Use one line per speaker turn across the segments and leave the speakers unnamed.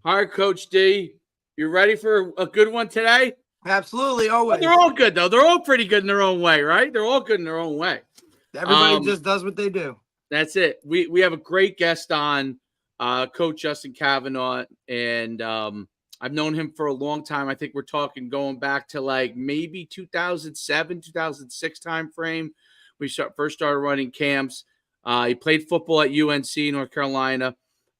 All right, Coach D, you ready for a good one today?
Absolutely, always.
They're all good, though. They're all pretty good in their own way, right? They're all good in their own way.
Everybody just does what they do.
That's it. We have a great guest on, Coach Justin Kavanaugh, and I've known him for a long time. I think we're talking going back to like maybe 2007, 2006 time frame. We first started running camps. He played football at UNC, North Carolina,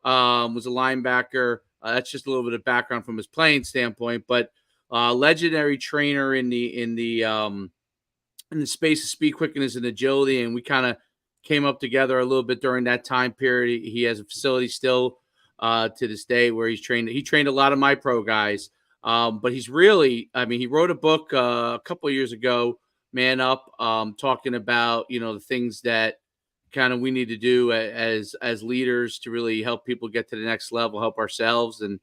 was a linebacker. That's just a little bit of background from his playing standpoint, but legendary trainer in the space of speed, quickness, and agility, and we kind of came up together a little bit during that time period. He has a facility still to this day where he's trained. He trained a lot of my pro guys, but he's really, he wrote a book a couple of years ago, Man Up, talking about, the things that kind of we need to do as leaders to really help people get to the next level, help ourselves. And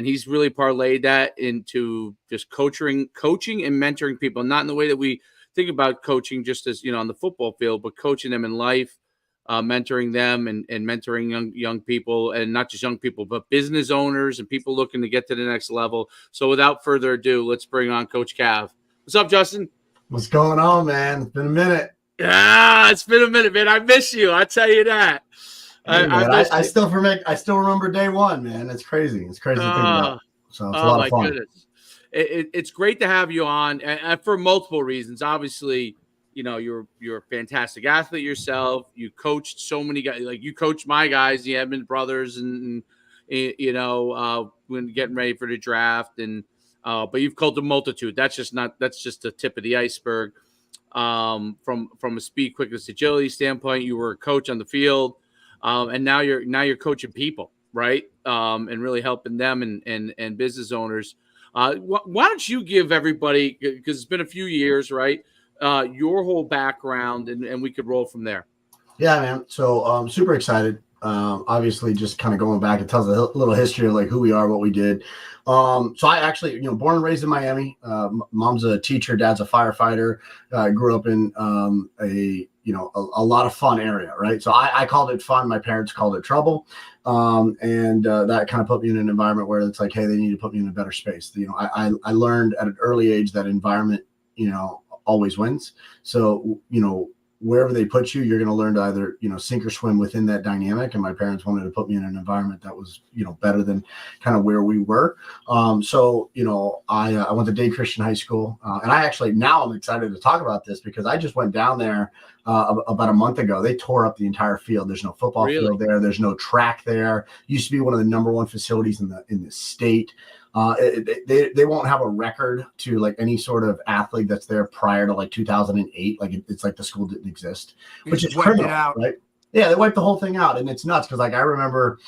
he's really parlayed that into just coaching and mentoring people, not in the way that we think about coaching just as, on the football field, but coaching them in life, mentoring them and mentoring young people, and not just young people, but business owners and people looking to get to the next level. So without further ado, let's bring on Coach Cav. What's up, Justin?
What's going on, man? It's been a minute.
Yeah, it's been a minute, man. I miss you. I tell you that.
Hey, I still remember day one, man. It's crazy. It's crazy to think about. So it's a lot of fun.
Goodness. It's great to have you on, and for multiple reasons. Obviously, you're a fantastic athlete yourself. You coached so many guys. Like you coached my guys, the Edmond brothers, and when getting ready for the draft, and but you've coached a multitude. That's just the tip of the iceberg. From a speed, quickness, agility standpoint, you were a coach on the field. And now you're coaching people, right? And really helping them and business owners. Why don't you give everybody, because it's been a few years, right? Your whole background, and we could roll from there.
Yeah, man. So I'm super excited. Obviously, just kind of going back, it tells a little history of like who we are, what we did. So I actually, born and raised in Miami. Mom's a teacher, dad's a firefighter. I grew up in a lot of fun area, right? So I called it fun. My parents called it trouble. And that kind of put me in an environment where it's like, hey, they need to put me in a better space. I learned at an early age that environment, always wins. So, wherever they put you, you're going to learn to either, sink or swim within that dynamic. And my parents wanted to put me in an environment that was, better than kind of where we were. So, I went to Day Christian High School. And I actually, now I'm excited to talk about this because I just went down there about a month ago. They tore up the entire field. There's no football field there. There's no track there. Used to be one of the number one facilities in the state. They won't have a record to like any sort of athlete that's there prior to like 2008. Like it's like the school didn't exist, which is criminal, right? Yeah, they wiped the whole thing out, and it's nuts because like I remember,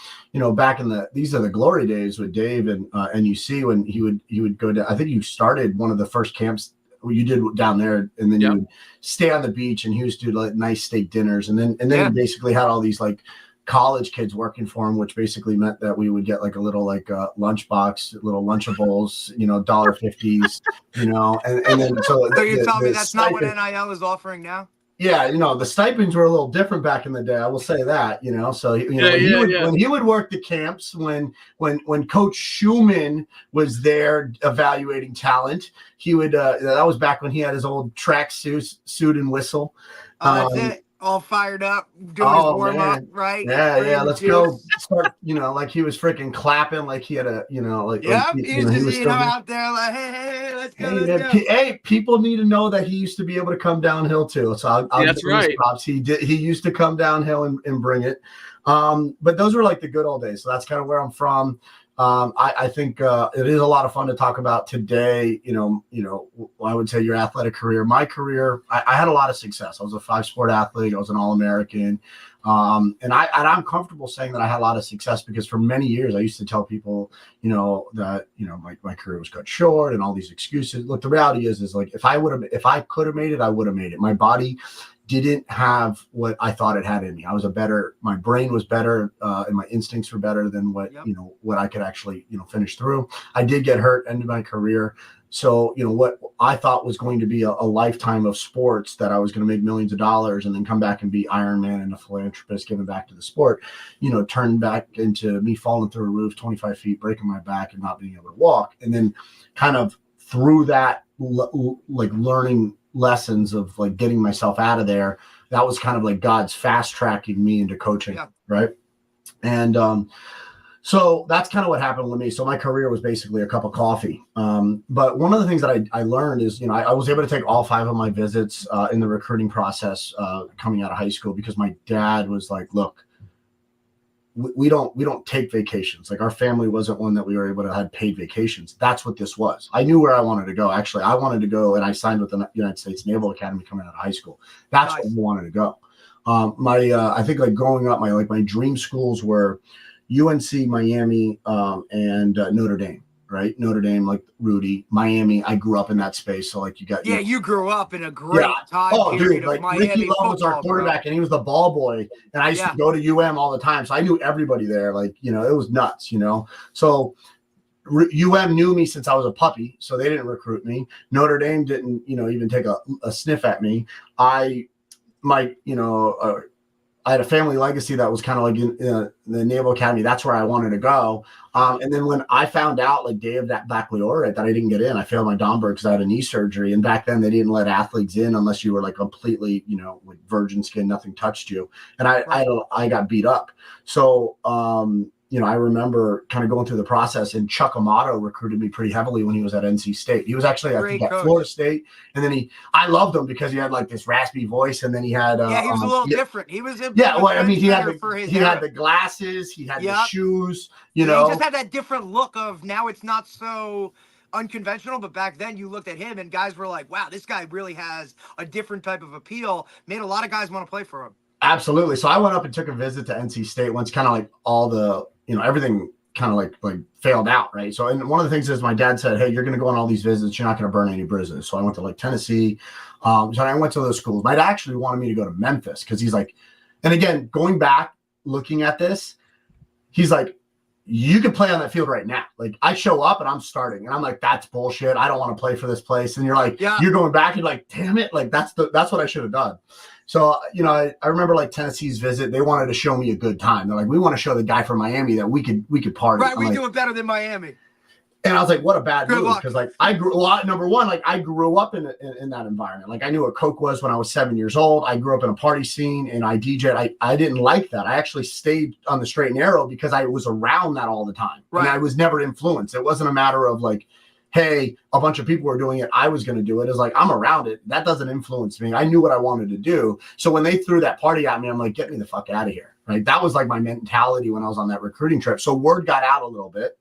back in these are the glory days with Dave and NUC when he would go down. I think you started one of the first camps you did down there, and then you would stay on the beach, and he used to do like nice steak dinners, and then he basically had all these like college kids working for him, which basically meant that we would get like a little like lunchbox, little Lunchables, $1.50s, and then so
you're telling me that's not what NIL is offering now?
Yeah, the stipends were a little different back in the day. I will say that, So when he would work the camps, when Coach Schuman was there evaluating talent, he would. That was back when he had his old track suit and whistle.
That's it. All fired up, doing his warm up, right?
Yeah. Let's go start. Like he was freaking clapping, like he had a, like.
Yeah, he was out there, like, hey, let's go.
Hey, people need to know that he used to be able to come downhill too. So I'll
that's right.
Props. He used to come downhill and bring it. But those were like the good old days. So that's kind of where I'm from. I think it is a lot of fun to talk about today. I would say your athletic career. My career, I had a lot of success. I was a 5-sport athlete. I was an All-American. And I'm comfortable saying that I had a lot of success because for many years I used to tell people, that, my career was cut short and all these excuses. Look, the reality is like, if I could have made it, I would have made it. My body didn't have what I thought it had in me. My brain was better, and my instincts were better than what I could actually, finish through. I did get hurt, ended my career. So, what I thought was going to be a lifetime of sports, that I was going to make millions of dollars and then come back and be Iron Man and a philanthropist giving back to the sport, turned back into me falling through a roof 25 feet, breaking my back and not being able to walk. And then kind of through that, like learning lessons of like getting myself out of there, that was kind of like God's fast tracking me into coaching. Yeah. Right. And, so that's kind of what happened with me. So my career was basically a cup of coffee. But one of the things that I learned is, I was able to take all 5 of my visits in the recruiting process coming out of high school, because my dad was like, look, we don't take vacations. Like, our family wasn't one that we were able to have paid vacations. That's what this was. I knew where I wanted to go. Actually, I wanted to go, and I signed with the United States Naval Academy coming out of high school. That's nice. Where I wanted to go. I think like growing up, my dream schools were UNC, Miami, and Notre Dame, right? Notre Dame, like Rudy. Miami, I grew up in that space. So like you got...
Yeah, you grew up in a great time period of Miami
Ricky Love
football,
was our quarterback, and he was the ball boy. And I used to go to UM all the time. So I knew everybody there. Like, it was nuts, So UM knew me since I was a puppy, so they didn't recruit me. Notre Dame didn't, even take a sniff at me. I had a family legacy that was kind of like in the Naval Academy. That's where I wanted to go. And then when I found out, like day of that baccalaureate, that I didn't get in, I failed my Domberg because I had a knee surgery. And back then they didn't let athletes in unless you were like completely, with virgin skin, nothing touched you. And I got beat up. So, I remember kind of going through the process, and Chuck Amato recruited me pretty heavily when he was at NC State. He was actually at Florida State. And then I loved him because he had like this raspy voice, and then he had,
he was a little different. He was,
he had the glasses, he had the shoes, He
just had that different look of, now it's not so unconventional, but back then you looked at him and guys were like, wow, this guy really has a different type of appeal. Made a lot of guys want to play for him.
Absolutely. So I went up and took a visit to NC State once kind of like all the, everything kind of like failed out. Right. So, and one of the things is my dad said, hey, you're going to go on all these visits. You're not going to burn any bridges. So I went to like Tennessee. So I went to those schools. My dad actually wanted me to go to Memphis because he's like, and again, going back, looking at this, he's like, you could play on that field right now. Like, I show up and I'm starting, and I'm like, that's bullshit. I don't want to play for this place. And you're like, you're going back and you're like, damn it. Like, that's what I should have done. So, I remember like Tennessee's visit, they wanted to show me a good time. They're like, we want to show the guy from Miami that we could party.
Right. We do it better than Miami.
And I was like, what a bad move. Because like number one, like I grew up in that environment. Like, I knew what Coke was when I was 7 years old. I grew up in a party scene and I DJ'd. I didn't like that. I actually stayed on the straight and narrow because I was around that all the time. Right. And I was never influenced. It wasn't a matter of like, hey, a bunch of people were doing it, I was going to do it. It's like, I'm around it. That doesn't influence me. I knew what I wanted to do. So when they threw that party at me, I'm like, get me the fuck out of here. Right. That was like my mentality when I was on that recruiting trip. So word got out a little bit.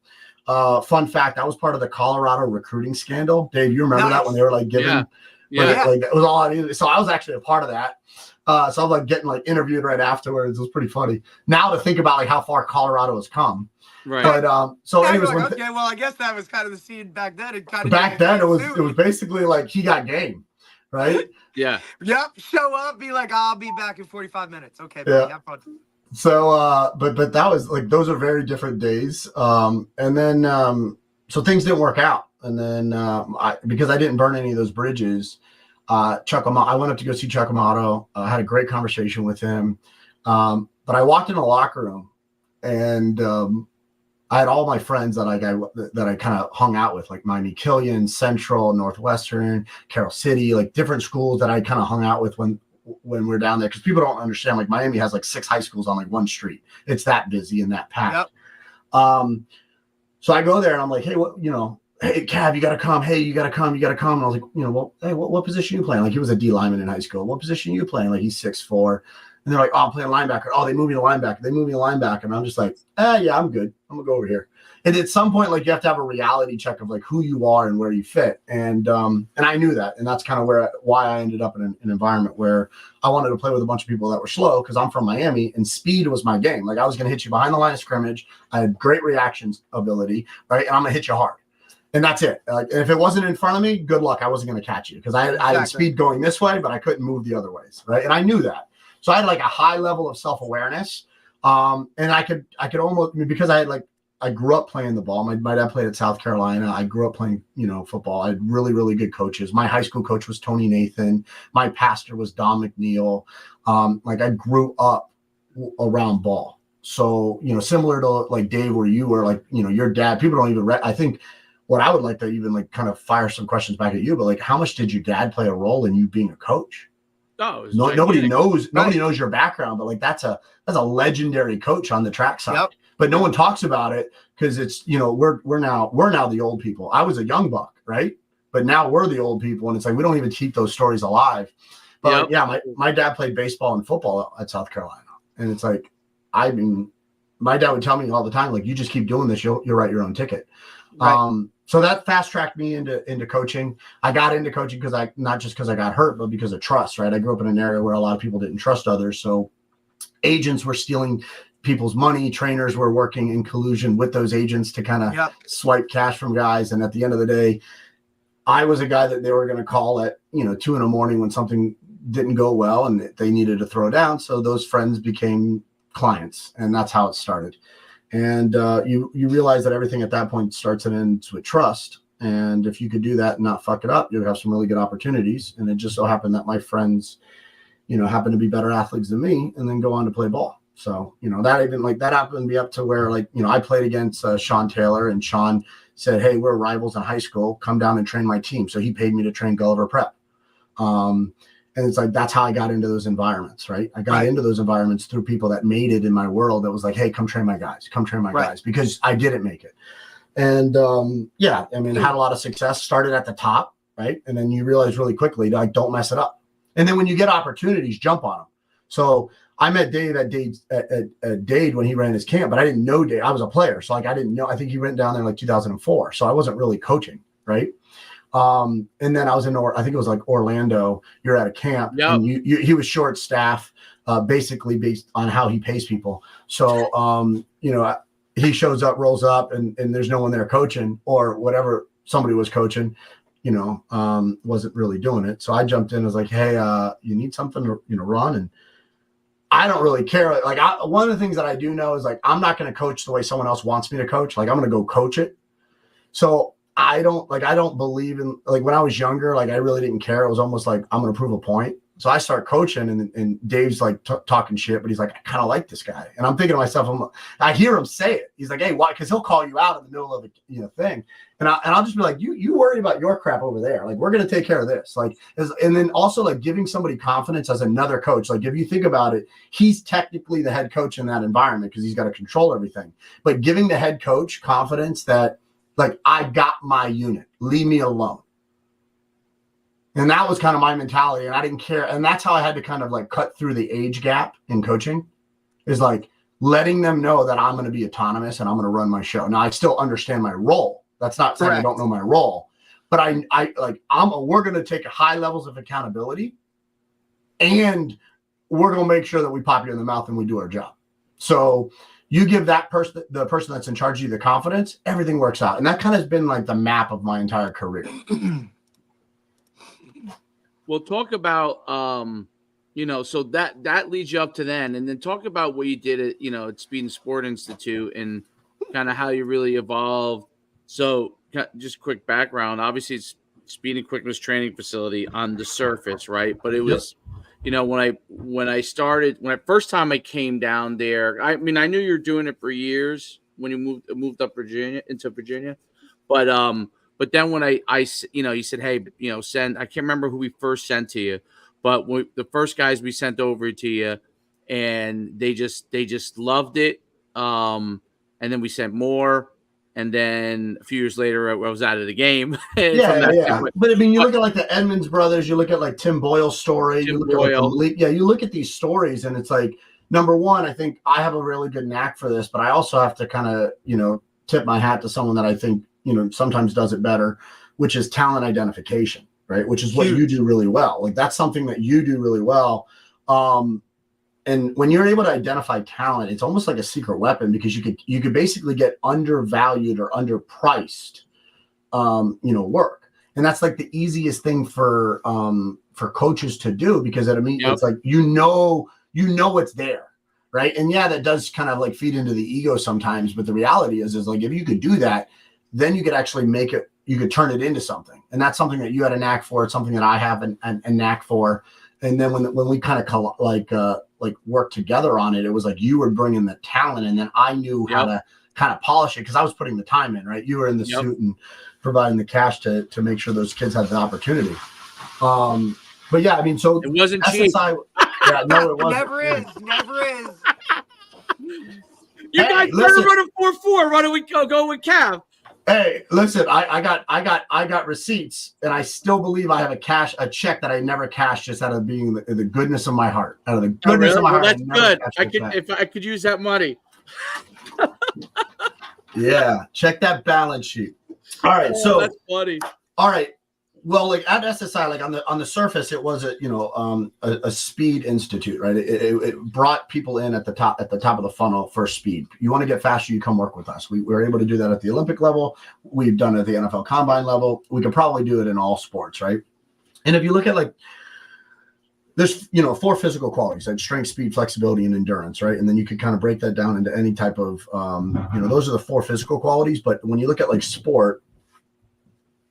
Fun fact, I was part of the Colorado recruiting scandal. Dave, you remember that when they were like giving, like it was all I needed. So I was actually a part of that. So I was like getting like interviewed right afterwards. It was pretty funny. Now to think about like how far Colorado has come. Right. But so anyways,
like, okay, well, I guess that was kind of the scene back then.
It was basically like he got game, right?
Yeah.
Yep. Show up, be like, I'll be back in 45 minutes. Okay, buddy, have fun.
So but that was like, those are very different days. And then so things didn't work out. And then because I didn't burn any of those bridges, Chuck Amato, I went up to go see Chuck Amato. I had a great conversation with him. But I walked in the locker room and I had all my friends that I kind of hung out with, like Miami Killian, Central, Northwestern, Carroll City, like different schools that I kind of hung out with when we're down there. Because people don't understand, like Miami has like 6 high schools on like one street. It's that busy and that packed. Yep. So I go there and I'm like, hey, hey, Cav, you got to come. Hey, you got to come. And I was like, well, hey, what position you playing? Like, he was a D lineman in high school. What position you playing? Like, he's 6'4". And they're like, oh, I'm playing linebacker. Oh, they moved me to linebacker. And I'm just like, yeah, I'm good. I'm going to go over here. And at some point, like, you have to have a reality check of like who you are and where you fit. And I knew that. And that's kind of why I ended up in an environment where I wanted to play with a bunch of people that were slow, because I'm from Miami and speed was my game. Like, I was going to hit you behind the line of scrimmage. I had great reactions ability, right? And I'm going to hit you hard. And that's it. And if it wasn't in front of me, good luck. I wasn't going to catch you because I had speed going this way, but I couldn't move the other ways, right? And I knew that. So I had like a high level of self-awareness. And I could almost, because I had like I grew up playing the ball. My dad played at South Carolina. I grew up playing, football. I had really, really good coaches. My high school coach was Tony Nathan. My pastor was Don McNeil. I grew up around ball. So, similar to like Dave, where you were like, your dad, people don't even, I think what I would like to even like kind of fire some questions back at you, but like, how much did your dad play a role in you being a coach?
Oh,
nobody knows your background, but like that's a legendary coach on the track side.
Yep.
But no one talks about it because it's we're now the old people. I was a young buck, right? But now we're the old people, and it's like we don't even keep those stories alive. But my dad played baseball and football at South Carolina, and it's like my dad would tell me all the time, like, you just keep doing this, you'll write your own ticket. Right. So that fast tracked me into coaching. I got into coaching not just because I got hurt, but because of trust, right? I grew up in an area where a lot of people didn't trust others. So agents were stealing people's money. Trainers were working in collusion with those agents to kind of swipe cash from guys. And at the end of the day, I was a guy that they were going to call at, 2 a.m. when something didn't go well and they needed to throw down. So those friends became clients, and that's how it started. And you realize that everything at that point starts and ends with trust. And if you could do that and not fuck it up, you'd have some really good opportunities. And it just so happened that my friends, happened to be better athletes than me and then go on to play ball. So, that happened to be up to where I played against Sean Taylor, and Sean said, hey, we're rivals in high school. Come down and train my team. So he paid me to train Gulliver Prep. And it's like, that's how I got into those environments, right? I got into those environments through people that made it in my world that was like, hey, come train my guys, because I didn't make it. And had a lot of success, started at the top, right? And then you realize really quickly, like, don't mess it up. And then when you get opportunities, jump on them. So I met Dave at Dade when he ran his camp, but I didn't know Dave. I was a player. So like, I didn't know, I think he went down there like 2004. So I wasn't really coaching, right? And then I was I think it was like Orlando. You're at a camp, and he was short staff, basically based on how he pays people. So, he shows up, rolls up, and there's no one there coaching, or whatever somebody was coaching, wasn't really doing it. So I jumped in and was like, hey, you need something to, run. And I don't really care. Like, one of the things that I do know is like, I'm not going to coach the way someone else wants me to coach. Like, I'm going to go coach it. So I don't believe in, like, when I was younger, like, I really didn't care. It was almost like, I'm going to prove a point. So I start coaching, and Dave's like talking shit, but he's like, I kind of like this guy. And I'm thinking to myself, I hear him say it. He's like, hey, why? Because he'll call you out in the middle of a thing. And I'll just be like, you worry about your crap over there. Like, we're going to take care of this. Like, and then also like giving somebody confidence as another coach. Like, if you think about it, he's technically the head coach in that environment because he's got to control everything. But giving the head coach confidence that, like, I got my unit, leave me alone. And that was kind of my mentality, and I didn't care. And that's how I had to kind of like cut through the age gap in coaching, is like letting them know that I'm going to be autonomous and I'm going to run my show. Now, I still understand my role. That's not saying I don't know my role, but we're going to take high levels of accountability, and we're going to make sure that we pop you in the mouth and we do our job. So you give that person, the person that's in charge of you, the confidence, everything works out. And that kind of has been like the map of my entire career.
We'll talk about, so that leads you up to then, and then talk about what you did at Speed and Sport Institute and kind of how you really evolved. So just quick background, obviously it's speed and quickness training facility on the surface, right? But it was, when I first time I came down there, I mean, I knew you were doing it for years when you moved up into Virginia, but then when I you said, hey, send, I can't remember who we first sent to you, but the first guys we sent over to you, and they just loved it. And then we sent more, and then a few years later I was out of the game.
Yeah. But I mean, you look at like the Edmonds brothers, you look at like Tim Boyle's story, you look at these stories, and it's like, number one, I think I have a really good knack for this, but I also have to kind of, tip my hat to someone that I think, sometimes does it better, which is talent identification, right? Which is what you do really well. Like, that's something that you do really well. And when you're able to identify talent, it's almost like a secret weapon, because you could basically get undervalued or underpriced, work. And that's like the easiest thing for coaches to do, because it's like, it's there. right? And yeah, that does kind of like feed into the ego sometimes, but the reality is like if you could do that, then you could actually make it, you could turn it into something. And that's something that you had a knack for. It's something that I have a knack for. And then when we kind of like work together on it, it was like you were bringing the talent, and then I knew how to kind of polish it because I was putting the time in, right? You were in the suit and providing the cash to make sure those kids had the opportunity. But yeah, I mean, so
it wasn't cheap.
Yeah, no, it wasn't.
Never is.
You guys better run a 4-4. Why don't we go with Cav?
Hey, listen, I got receipts, and I still believe I have a check that I never cashed, just out of being the goodness of my heart. Out of the goodness of my heart.
That's good. If I could use that money.
Yeah, check that balance sheet. All right, so
that's funny.
All right. Well, like at SSI, like on the surface, it was a speed institute, right? It brought people in at the top of the funnel for speed. You want to get faster, you come work with us. We were able to do that at the Olympic level. We've done it at the NFL Combine level. We could probably do it in all sports, right? And if you look at like there's 4 physical qualities, like strength, speed, flexibility, and endurance, right? And then you could kind of break that down into any type of those are the 4 physical qualities. But when you look at like sport,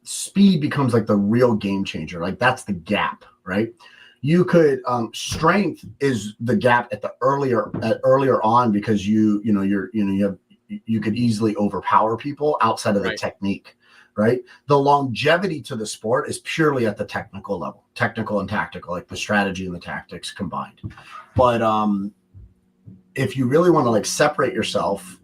speed becomes like the real game changer. Like that's the gap, right? You could strength is the gap at the earlier on because you could easily overpower people outside of the technique, right? The longevity to the sport is purely at the technical level, technical and tactical, like the strategy and the tactics combined. But if you really want to like separate yourself,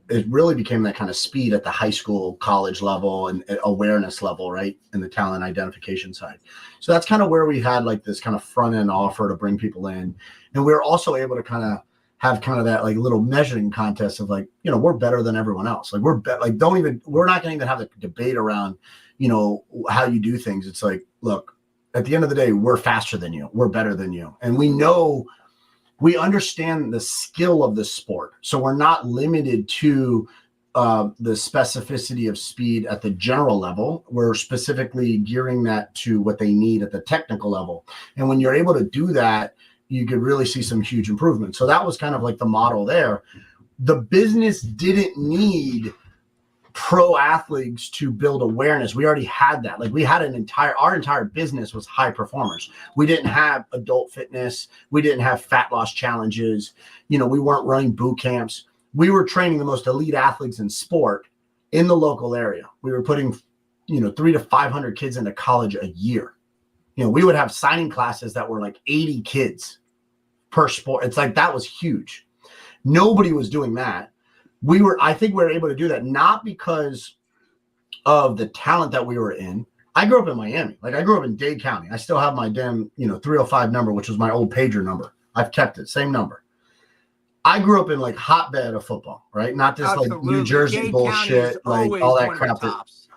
it really became that kind of speed at the high school, college level and awareness level, right? And the talent identification side. So that's kind of where we had like this kind of front end offer to bring people in. And we were also able to kind of have kind of that like little measuring contest of like, we're better than everyone else. Like we're not going to even have the debate around, how you do things. It's like, look, at the end of the day, we're faster than you. We're better than you. And we understand the skill of the sport. So we're not limited to the specificity of speed at the general level. We're specifically gearing that to what they need at the technical level. And when you're able to do that, you could really see some huge improvements. So that was kind of like the model there. The business didn't need pro athletes to build awareness. We already had that. Like we had our entire business was high performers. We didn't have adult fitness. We didn't have fat loss challenges. We weren't running boot camps. We were training the most elite athletes in sport in the local area. We were putting, 300 to 500 kids into college a year. We would have signing classes that were like 80 kids per sport. It's like, that was huge. Nobody was doing that. I think we were able to do that, not because of the talent that we were in. I grew up in Miami. Like I grew up in Dade County. I still have my damn, 305 number, which was my old pager number. I've kept it, same number. I grew up in like hotbed of football, right? Not this like New Jersey
Dade
bullshit, like all that crap.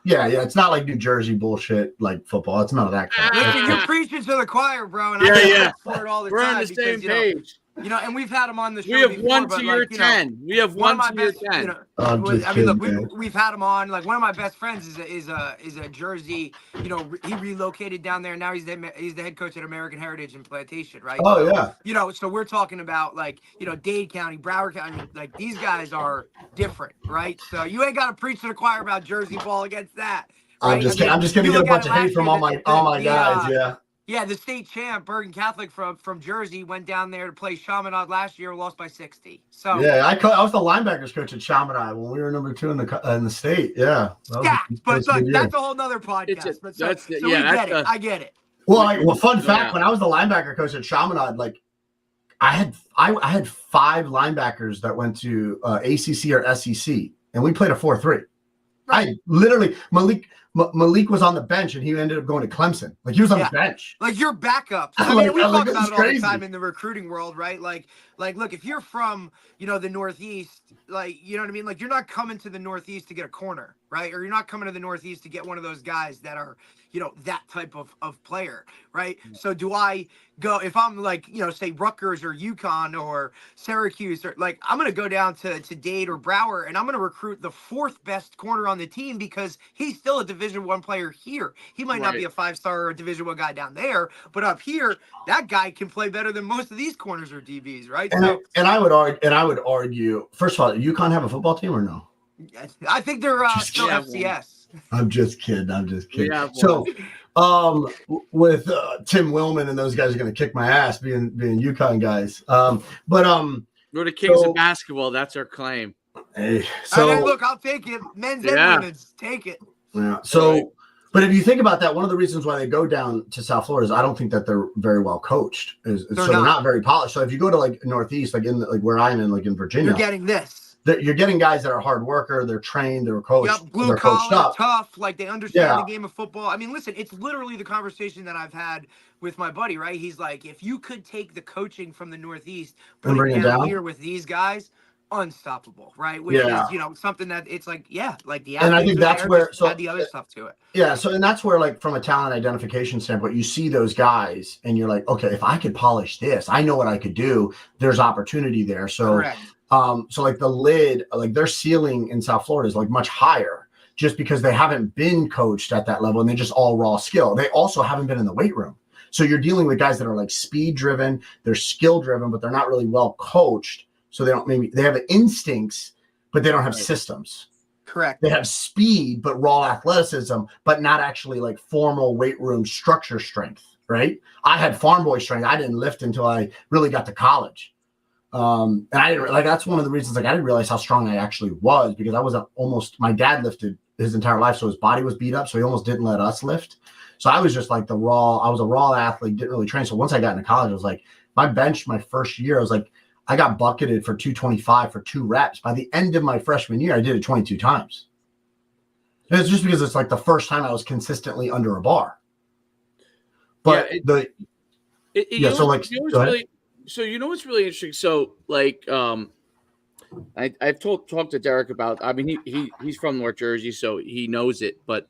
Yeah. It's not like New Jersey bullshit, like football. It's none of that crap.
Listen, you're preaching to the choir, bro. And
I
support all the
We're
time
on the same page.
And we've had him on the show.
We have
before,
1 to your 10. We have 1 to your 10.
We've had him on. Like one of my best friends is a Jersey. He relocated down there. Now he's the head coach at American Heritage in Plantation, right?
Oh yeah.
So we're talking about like Dade County, Broward County. Like these guys are different, right? So you ain't got to preach to the choir about Jersey ball against that. Right?
I'm just gonna get a bunch of hate from all my guys. Yeah.
Yeah, the state champ, Bergen Catholic from Jersey, went down there to play Chaminade last year, lost by 60. So
yeah, I was the linebackers coach at Chaminade when we were number 2 in the state. Yeah,
but look, that's a whole nother podcast. I get it.
Well, fun fact: when I was the linebacker coach at Chaminade, like I had 5 linebackers that went to ACC or SEC, and we played a 4-3. Right. I literally Malik was on the bench and he ended up going to Clemson. Like he was on the bench.
Like your backups. I mean, we talk about it all the time in the recruiting world, right? Like look, if you're from, the Northeast, like, you know what I mean? Like you're not coming to the Northeast to get a corner, right? Or you're not coming to the Northeast to get one of those guys that are, that type of player, right? Mm-hmm. So do I go, if I'm like, say Rutgers or UConn or Syracuse, or like, I'm going to go down to Dade or Broward and I'm going to recruit the 4th best corner on the team because he's still a Division Division I player here. He might not be a 5-star or a Division I guy down there, but up here, that guy can play better than most of these corners or DBs, right?
And I would argue, first of all, UConn have a football team or no?
I think they're still FCS.
I'm just kidding. So, with Tim Willman and those guys are going to kick my ass being UConn guys.
We're the kings of basketball. That's our claim.
Hey, so
look, I'll take it. Men's and women's, take it.
Yeah. So, but if you think about that, one of the reasons why they go down to South Florida is I don't think that they're very well coached. They're not very polished. So if you go to like Northeast, like where I'm in, like in Virginia,
you're getting this.
You're getting guys that are hard worker. They're trained. They're coached.
Blue collar, tough. Like they understand the game of football. I mean, listen, it's literally the conversation that I've had with my buddy. Right? He's like, if you could take the coaching from the Northeast, put it down here with these guys, unstoppable, right? Which is something that it's like, like the
and I think that's where
add the other stuff to it.
Yeah. So and that's where like from a talent identification standpoint, you see those guys and you're like, okay, if I could polish this, I know what I could do. There's opportunity there. So.
Correct.
So like the lid, like their ceiling in South Florida is like much higher just because they haven't been coached at that level and they just all raw skill. They also haven't been in the weight room. So you're dealing with guys that are like speed driven, they're skill driven, but they're not really well coached. So they have instincts, but they don't have systems.
Correct.
They have speed, but raw athleticism, but not actually like formal weight room structure strength, right? I had farm boy strength. I didn't lift until I really got to college. And I didn't that's one of the reasons, like, I didn't realize how strong I actually was because I was my dad lifted his entire life. So his body was beat up. So he almost didn't let us lift. So I was just like I was a raw athlete, didn't really train. So once I got into college, I was like, my bench, my first year, I was like, I got bucketed for 225 for 2 reps. By the end of my freshman year, I did it 22 times. And it's just because it's like the first time I was consistently under a bar. But
So you know what's really interesting? So like I've talked to Derek about, I mean he's from North Jersey, so he knows it. But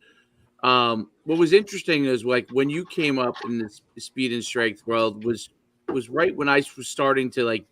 what was interesting is like when you came up in the speed and strength world was right when I was starting to like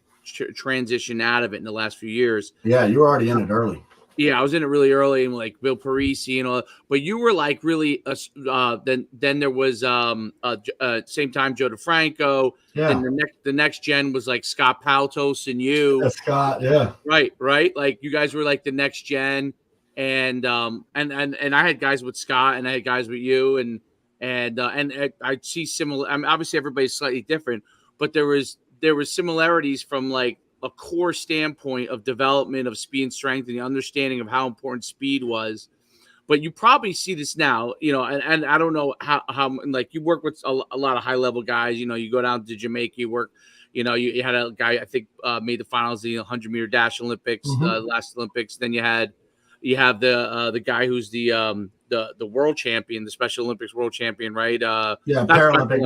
transition out of it in the last few years.
Yeah, you were already in it early.
Yeah, I was in it really early, and like Bill Parisi and all. But you were like really. Then there was same time Joe DeFranco.
Yeah.
And the next gen was like Scott Paltos and you.
Scott, yeah.
Right. Like you guys were like the next gen, and I had guys with Scott, and I had guys with you, and I see similar. I mean, obviously everybody's slightly different, but there was similarities from like a core standpoint of development of speed and strength and the understanding of how important speed was. But you probably see this now, and I don't know how like you work with a lot of high level guys, you go down to Jamaica, you work, you had a guy, I think made the finals, the 100-meter dash Olympics, last Olympics. Then you have the guy who's the world champion, the Special Olympics world champion, right?
Paralympic.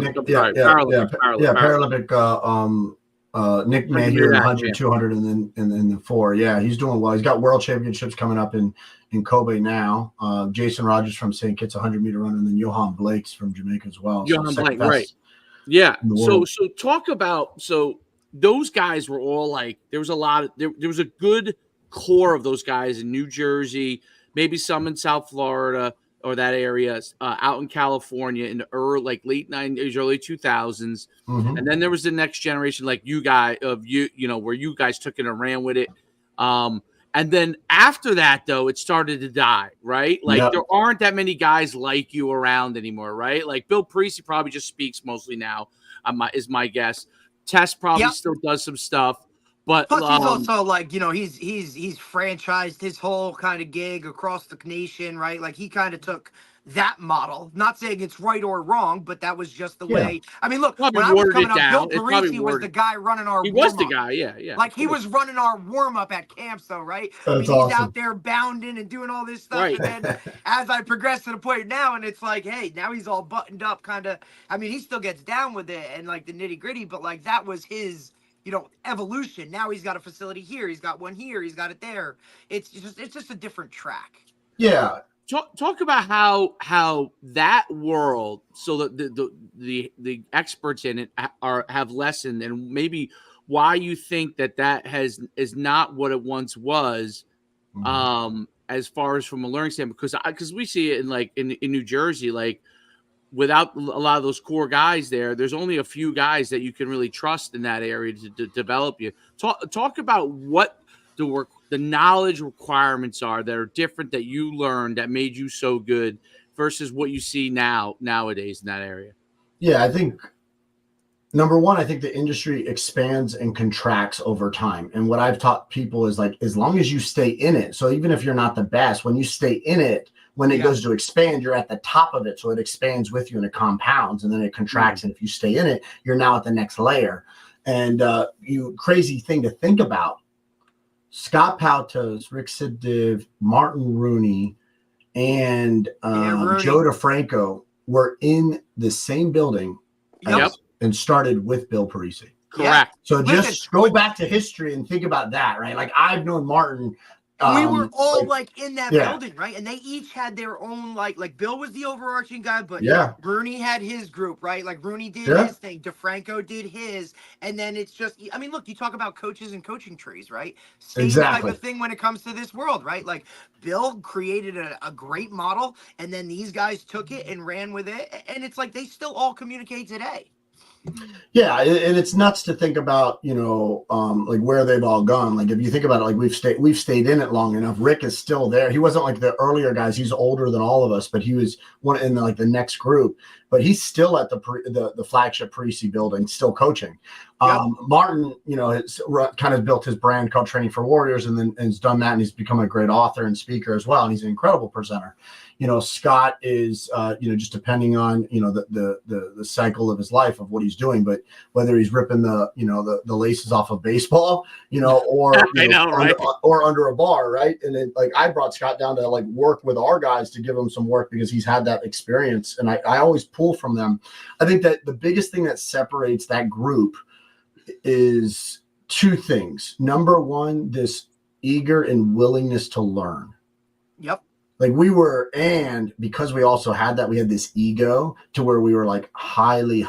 Paralympic. Nick Mayhew, 100, 200, and then the 4. Yeah, he's doing well. He's got world championships coming up in Kobe now. Jason Rogers from St. Kitts, 100-meter runner, and then Johan Blake's from Jamaica as well.
Johan Blake, right? Yeah. So talk about those guys were all like there was a lot of there was a good core of those guys in New Jersey, maybe some in South Florida or that area, out in California in the late 90s, early 2000s.
Mm-hmm.
And then there was the next generation, like you guys where you guys took it and ran with it. And then after that, though, it started to die, right? Like there aren't that many guys like you around anymore, right? Like Bill Parisi probably just speaks mostly now, is my guess. Tess probably still does some stuff. But
plus he's also like, he's franchised his whole kind of gig across the nation, right? Like he kind of took that model. Not saying it's right or wrong, but that was just the way. I mean, look, when I was coming up, Bill Parisi was the guy running our warm-up.
He was the guy, yeah.
Like he was running our warm-up at camps though, right? He's out there bounding and doing all this stuff. Right. And then as I progress to the point now, and it's like, hey, now he's all buttoned up kind of. I mean, he still gets down with it and like the nitty-gritty, but like that was his evolution. Now he's got a facility here. He's got one here. He's got it there. It's just a different track.
Yeah.
Talk about how that world, so that the experts in it have lessened, and maybe why you think that is not what it once was, as far as from a learning standpoint, because we see it in New Jersey, like without a lot of those core guys there's only a few guys that you can really trust in that area to develop you. Talk about what the knowledge requirements are that are different that you learned that made you so good versus what you see nowadays in that area.
Yeah, I think number one, I think the industry expands and contracts over time. And what I've taught people is like, as long as you stay in it. So even if you're not the best, when you stay in it, when it goes to expand, you're at the top of it. So it expands with you and it compounds and then it contracts. And if you stay in it, you're now at the next layer. And crazy thing to think about, Scott Pautos, Rick Sidiv, Martin Rooney, and Joe DeFranco were in the same building and started with Bill Parisi.
Correct.
So just go back to history and think about that, right? Like I've known Martin.
We were all like in that building, right? And they each had their own like Bill was the overarching guy, but Rooney had his group, right? Like Rooney did his thing, DeFranco did his, and then it's just, I mean, look, you talk about coaches and coaching trees, right? Same type of thing when it comes to this world, right? Like Bill created a great model, and then these guys took it and ran with it, and it's like they still all communicate today.
Yeah, and it's nuts to think about, like where they've all gone. Like if you think about it, like we've stayed in it long enough. Rick is still there. He wasn't like the earlier guys. He's older than all of us, but he was one in the next group. But he's still at the flagship Parisi building, still coaching. Martin, has kind of built his brand called Training for Warriors, and then has done that, and he's become a great author and speaker as well. And he's an incredible presenter. Scott is, just depending on, the cycle of his life of what he's doing, but whether he's ripping the laces off of baseball, or, or under a bar. Right. And then like, I brought Scott down to like work with our guys to give him some work because he's had that experience. And I always pull from them. I think that the biggest thing that separates that group is two things. Number one, this eager and willingness to learn.
Yep.
Like and because we also had that, we had this ego to where we were like highly,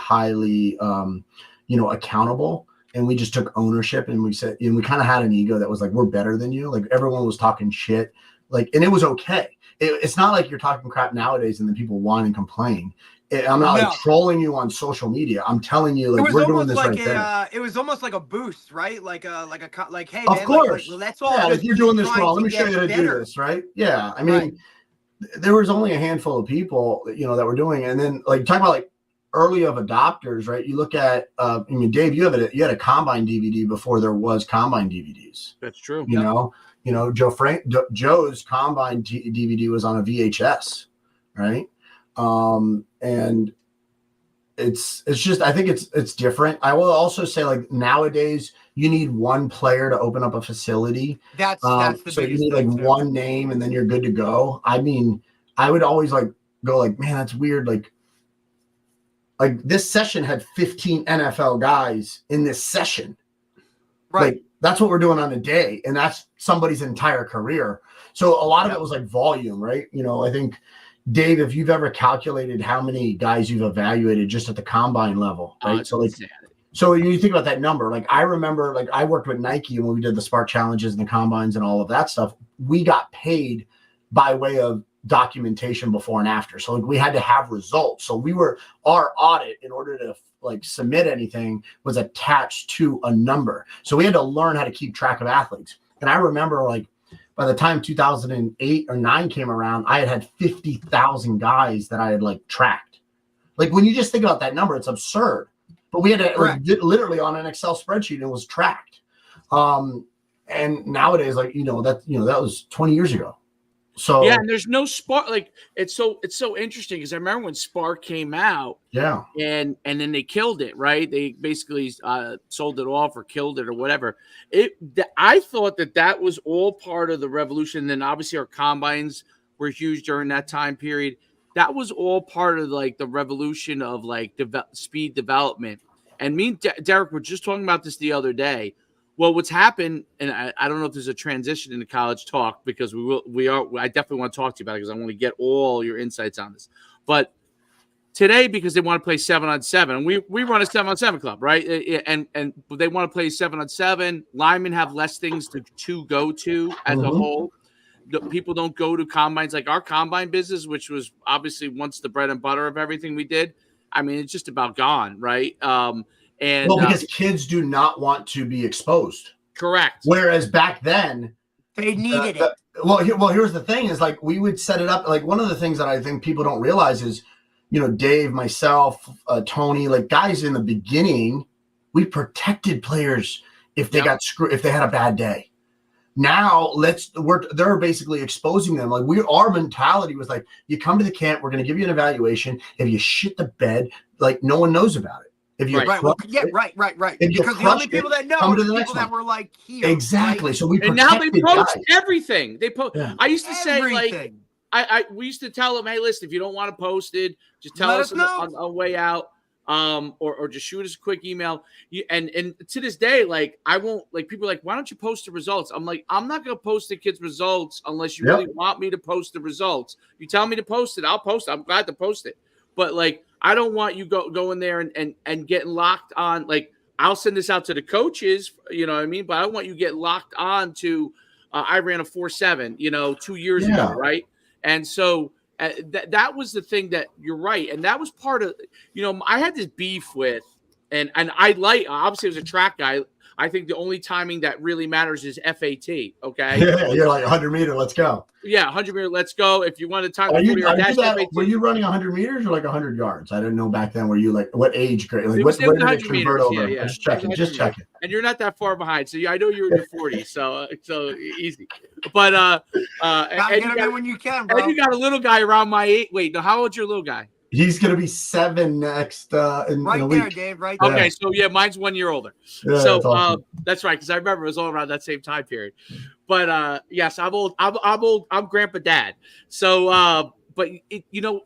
accountable, and we just took ownership, and we said, and we kind of had an ego that was like, we're better than you. Like everyone was talking shit, like, and it was okay. It's not like you're talking crap nowadays and then people whine and complain. I'm not like trolling you on social media. I'm telling you, like, we're doing this right there.
It was almost like a boost, right? Like, hey,
of
man,
course.
let's all.
Yeah, like you're doing this wrong. Let me show you how to do this, right? Yeah, I mean, there was only a handful of people, that were doing it. And then, like, talking about like early of adopters, right? You look at, Dave, you had a Combine DVD before there was Combine DVDs.
That's true.
Joe's Combine DVD was on a VHS, right? And it's just, I think it's different. I will also say, like, nowadays you need one player to open up a facility.
That's the
so you need like one name and then you're good to go. I mean, I would always like go like, man, that's weird. Like this session had 15 NFL guys in this session. Right. Like, that's what we're doing on a day. And that's somebody's entire career. So a lot of it was like volume, right? I think, Dave, if you've ever calculated how many guys you've evaluated just at the combine level, right? So you think about that number. Like I remember, like I worked with Nike when we did the Spark Challenges and the combines and all of that stuff. We got paid by way of documentation before and after. So like we had to have results. So our audit, in order to like submit anything, was attached to a number. So we had to learn how to keep track of athletes. And I remember, like, by the time 2008 or 9 came around, I had 50,000 guys that I had like tracked. Like when you just think about that number, it's absurd. But we had to literally on an Excel spreadsheet, and it was tracked. And nowadays, like, that was 20 years ago. So
yeah, and there's no Spark. Like it's so interesting because I remember when Spark came out.
Yeah.
And then they killed it, right? They basically sold it off or killed it or whatever. I thought that was all part of the revolution. And then obviously our combines were huge during that time period. That was all part of like the revolution of like speed development. And me and Derek were just talking about this the other day. Well, what's happened, and I don't know if there's a transition into college talk, because I definitely want to talk to you about it because I want to get all your insights on this. But today, because they want to play 7-on-7, and we run a 7-on-7 club, right? And they want to play 7-on-7. Linemen have less things to go to as a whole. people don't go to combines like our combine business, which was obviously once the bread and butter of everything we did. I mean, it's just about gone, right?
Because kids do not want to be exposed.
Correct.
Whereas back then,
they needed it.
Here's the thing: is like we would set it up. Like one of the things that I think people don't realize is, Dave, myself, Tony, like guys in the beginning, we protected players if they got screwed, if they had a bad day. Now they're basically exposing them. Like our mentality was like, you come to the camp, we're going to give you an evaluation. If you shit the bed, like no one knows about it. If you
right. Because the only people that know are the people that were like here.
Exactly.
Right?
So we
and now they post
guys.
Everything. They post. Yeah. I used to say like, we used to tell them, hey, listen, if you don't want to post it, just tell us on the way out. Or just shoot us a quick email. And to this day, like I won't, like people are like, why don't you post the results? I'm like, I'm not going to post the kids' results unless you really want me to post the results. You tell me to post it, I'll post it. I'm glad to post it. But like, I don't want you going there and getting locked on. Like I'll send this out to the coaches, you know what I mean? But I don't want you to get locked on to, I ran a 4.7, 2 years ago. Right. And so, that was the thing that you're right. And that was part of, I had this beef with, and I obviously as a track guy, I think the only timing that really matters is FAT. Okay.
Yeah. You're like 100 meter. Let's go.
Yeah. 100 meter. Let's go. If you want to time,
were you running 100 meters or like 100 yards? I didn't know back then. Were you like, what age grade? Like what did it convert over?
Yeah.
Just checking.
And you're not that far behind. So I know you're in your 40s. So easy. But,
get him in when you can, bro.
And you got a little guy around my age. Wait, no, how old's your little guy?
He's going to be 7 next in a week.
Dave, right
there.
Okay,
so mine's 1 year older.
Yeah,
so
that's awesome.
That's right, because I remember it was all around that same time period. But yes, I'm old. I'm old. I'm grandpa dad. So but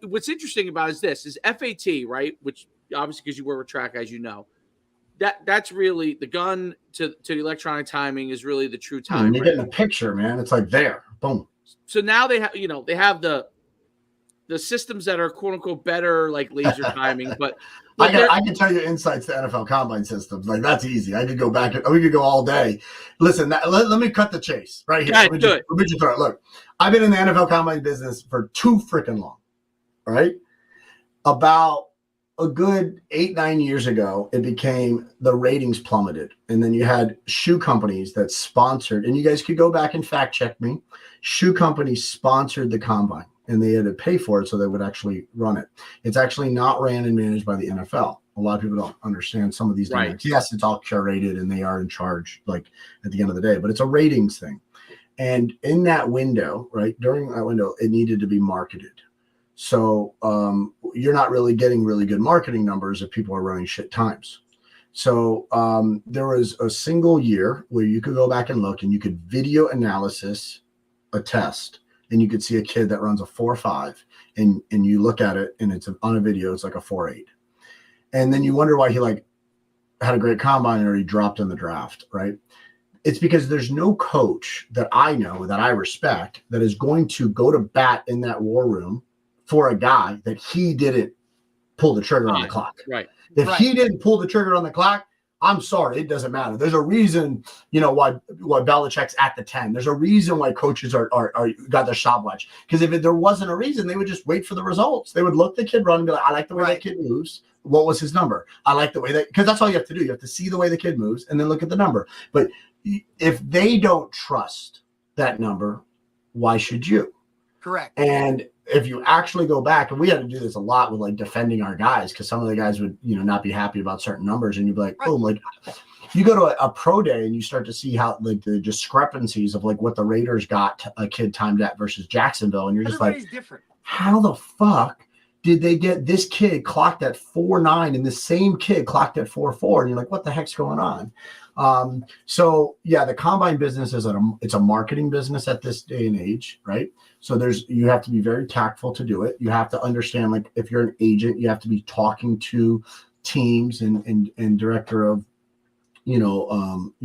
what's interesting about is FAT, right? Which obviously because you work with track, as you know. That's really the gun to the electronic timing is really the true time.
You're getting a picture, man. It's like there, boom.
So now they have the systems that are quote unquote better, like laser timing. But
I can tell you insights to NFL combine systems. Like that's easy. I could go back. We could go all day. Listen, let me cut the chase right here. Let me just throw it. Look, I've been in the NFL combine business for too freaking long. All right, about a good 8-9 years ago, it became the ratings plummeted. And then you had shoe companies that sponsored, and you guys could go back and fact check me. Shoe companies sponsored the combine and they had to pay for it so they would actually run it. It's actually not ran and managed by the NFL. A lot of people don't understand some of these dynamics. Yes, it's all curated and they are in charge, like at the end of the day, but it's a ratings thing. And in that window, right, during that window, it needed to be marketed. So you're not really getting really good marketing numbers if people are running shit times. So there was a single year where you could go back and look and you could video analysis a test and you could see a kid that runs a 4.5 and you look at it and it's on a video, it's like a 4.8. And then you wonder why he like had a great combine or he dropped in the draft, right? It's because there's no coach that I know that I respect that is going to go to bat in that war room for a guy that he didn't pull the trigger on the clock.
Right.
If he didn't pull the trigger on the clock, I'm sorry, it doesn't matter. There's a reason, why Belichick's at the 10. There's a reason why coaches are got their stopwatch. Because if there wasn't a reason, they would just wait for the results. They would look the kid run and be like, I like the way that kid moves. What was his number? I like the way that, because that's all you have to do. You have to see the way the kid moves and then look at the number. But if they don't trust that number, why should you?
Correct.
And if you actually go back, and we had to do this a lot with like defending our guys, because some of the guys would, not be happy about certain numbers, and you'd be like, oh, like you go to a pro day and you start to see how like the discrepancies of like what the Raiders got a kid timed at versus Jacksonville, and you're just like,
different.
How the fuck did they get this kid clocked at 4.9 and the same kid clocked at 4.4? And you're like, what the heck's going on? So yeah, the combine business it's a marketing business at this day and age, right? So you have to be very tactful to do it. You have to understand, like if you're an agent, you have to be talking to teams and director of, you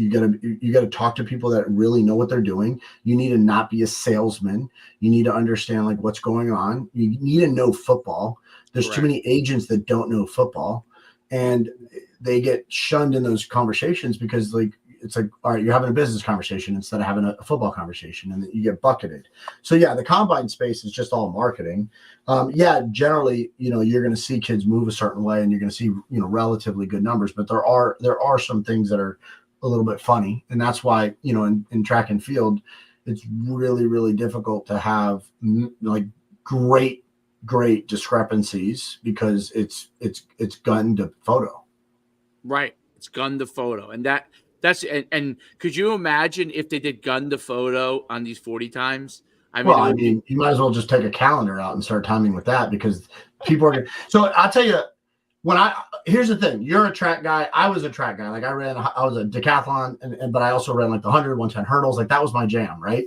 gotta talk to people that really know what they're doing. You need to not be a salesman. You need to understand like what's going on. You need to know football. There's too many agents that don't know football, and they get shunned in those conversations because like it's like, all right, you're having a business conversation instead of having a football conversation, and you get bucketed. So yeah, the combine space is just all marketing. Generally, you're going to see kids move a certain way, and you're going to see, relatively good numbers, but there are some things that are a little bit funny. And that's why, in track and field, it's really, really difficult to have like great discrepancies because it's gun to photo.
Right. It's gun to photo. And and could you imagine if they did gun to photo on these 40 times?
You might as well just take a calendar out and start timing with that, because people are going to. So I'll tell you, here's the thing, you're a track guy. I was a track guy. Like I was a decathlon, but I also ran like the 100, 110 hurdles. Like that was my jam, right?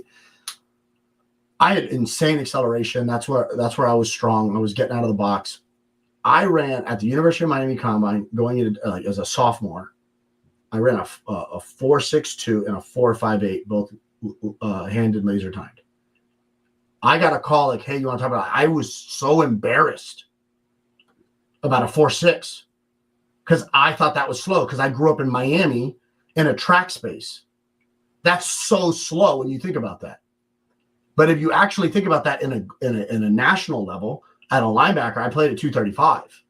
I had insane acceleration. That's where I was strong. I was getting out of the box. I ran at the University of Miami Combine going into as a sophomore. I ran a 4.62 and a 4.58, both handed laser timed. I got a call like, hey, you want to talk about it? I was so embarrassed about a 4.6 because I thought that was slow, because I grew up in Miami in a track space. That's so slow when you think about that. But if you actually think about that in a national level, at a linebacker, I played at 235.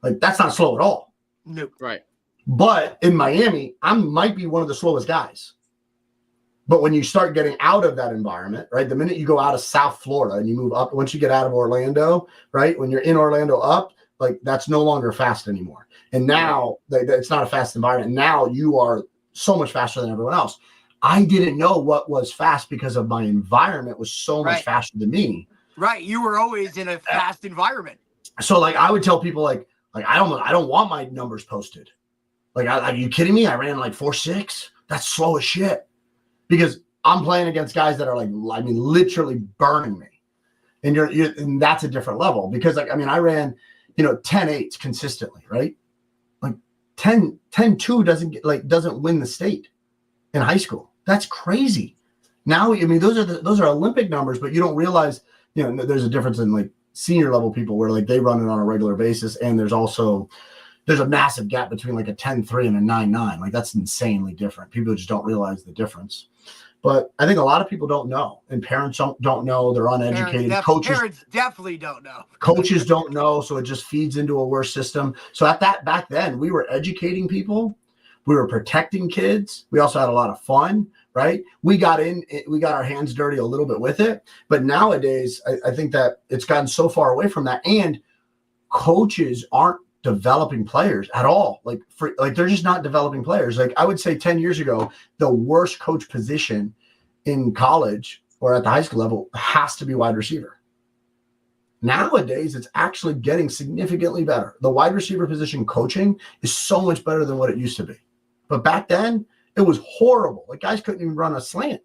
Like that's not slow at all.
Nope.
Right.
But in Miami, I might be one of the slowest guys. But when you start getting out of that environment, right, the minute you go out of South Florida and you move up, once you get out of Orlando, right, when you're in Orlando up, like that's no longer fast anymore. And now it's not a fast environment. Now you are so much faster than everyone else. I didn't know what was fast because of my environment was so much faster than me.
Right. You were always in a fast environment.
So like I would tell people like I don't want my numbers posted. Like, are you kidding me? I ran like 4.6. That's slow as shit. Because I'm playing against guys that are like, literally burning me. And and that's a different level. Because I ran, 10.8s consistently, right? Like 10.2 doesn't win the state in high school. That's crazy. Now, those are Olympic numbers, but you don't realize, there's a difference in like senior level people where like they run it on a regular basis. And there's a massive gap between like a 10.3 and a 9.9. Like that's insanely different. People just don't realize the difference. But I think a lot of people don't know, and parents don't know. They're uneducated.
Parents definitely don't know.
Coaches don't know, so it just feeds into a worse system. So back then, we were educating people, we were protecting kids. We also had a lot of fun, right? We got our hands dirty a little bit with it. But nowadays, I think that it's gotten so far away from that, and coaches aren't developing players at all. Like they're just not developing players. Like I would say 10 years ago, the worst coach position in college or at the high school level has to be wide receiver. Nowadays, it's actually getting significantly better. The wide receiver position coaching is so much better than what it used to be. But back then, it was horrible. Like guys couldn't even run a slant.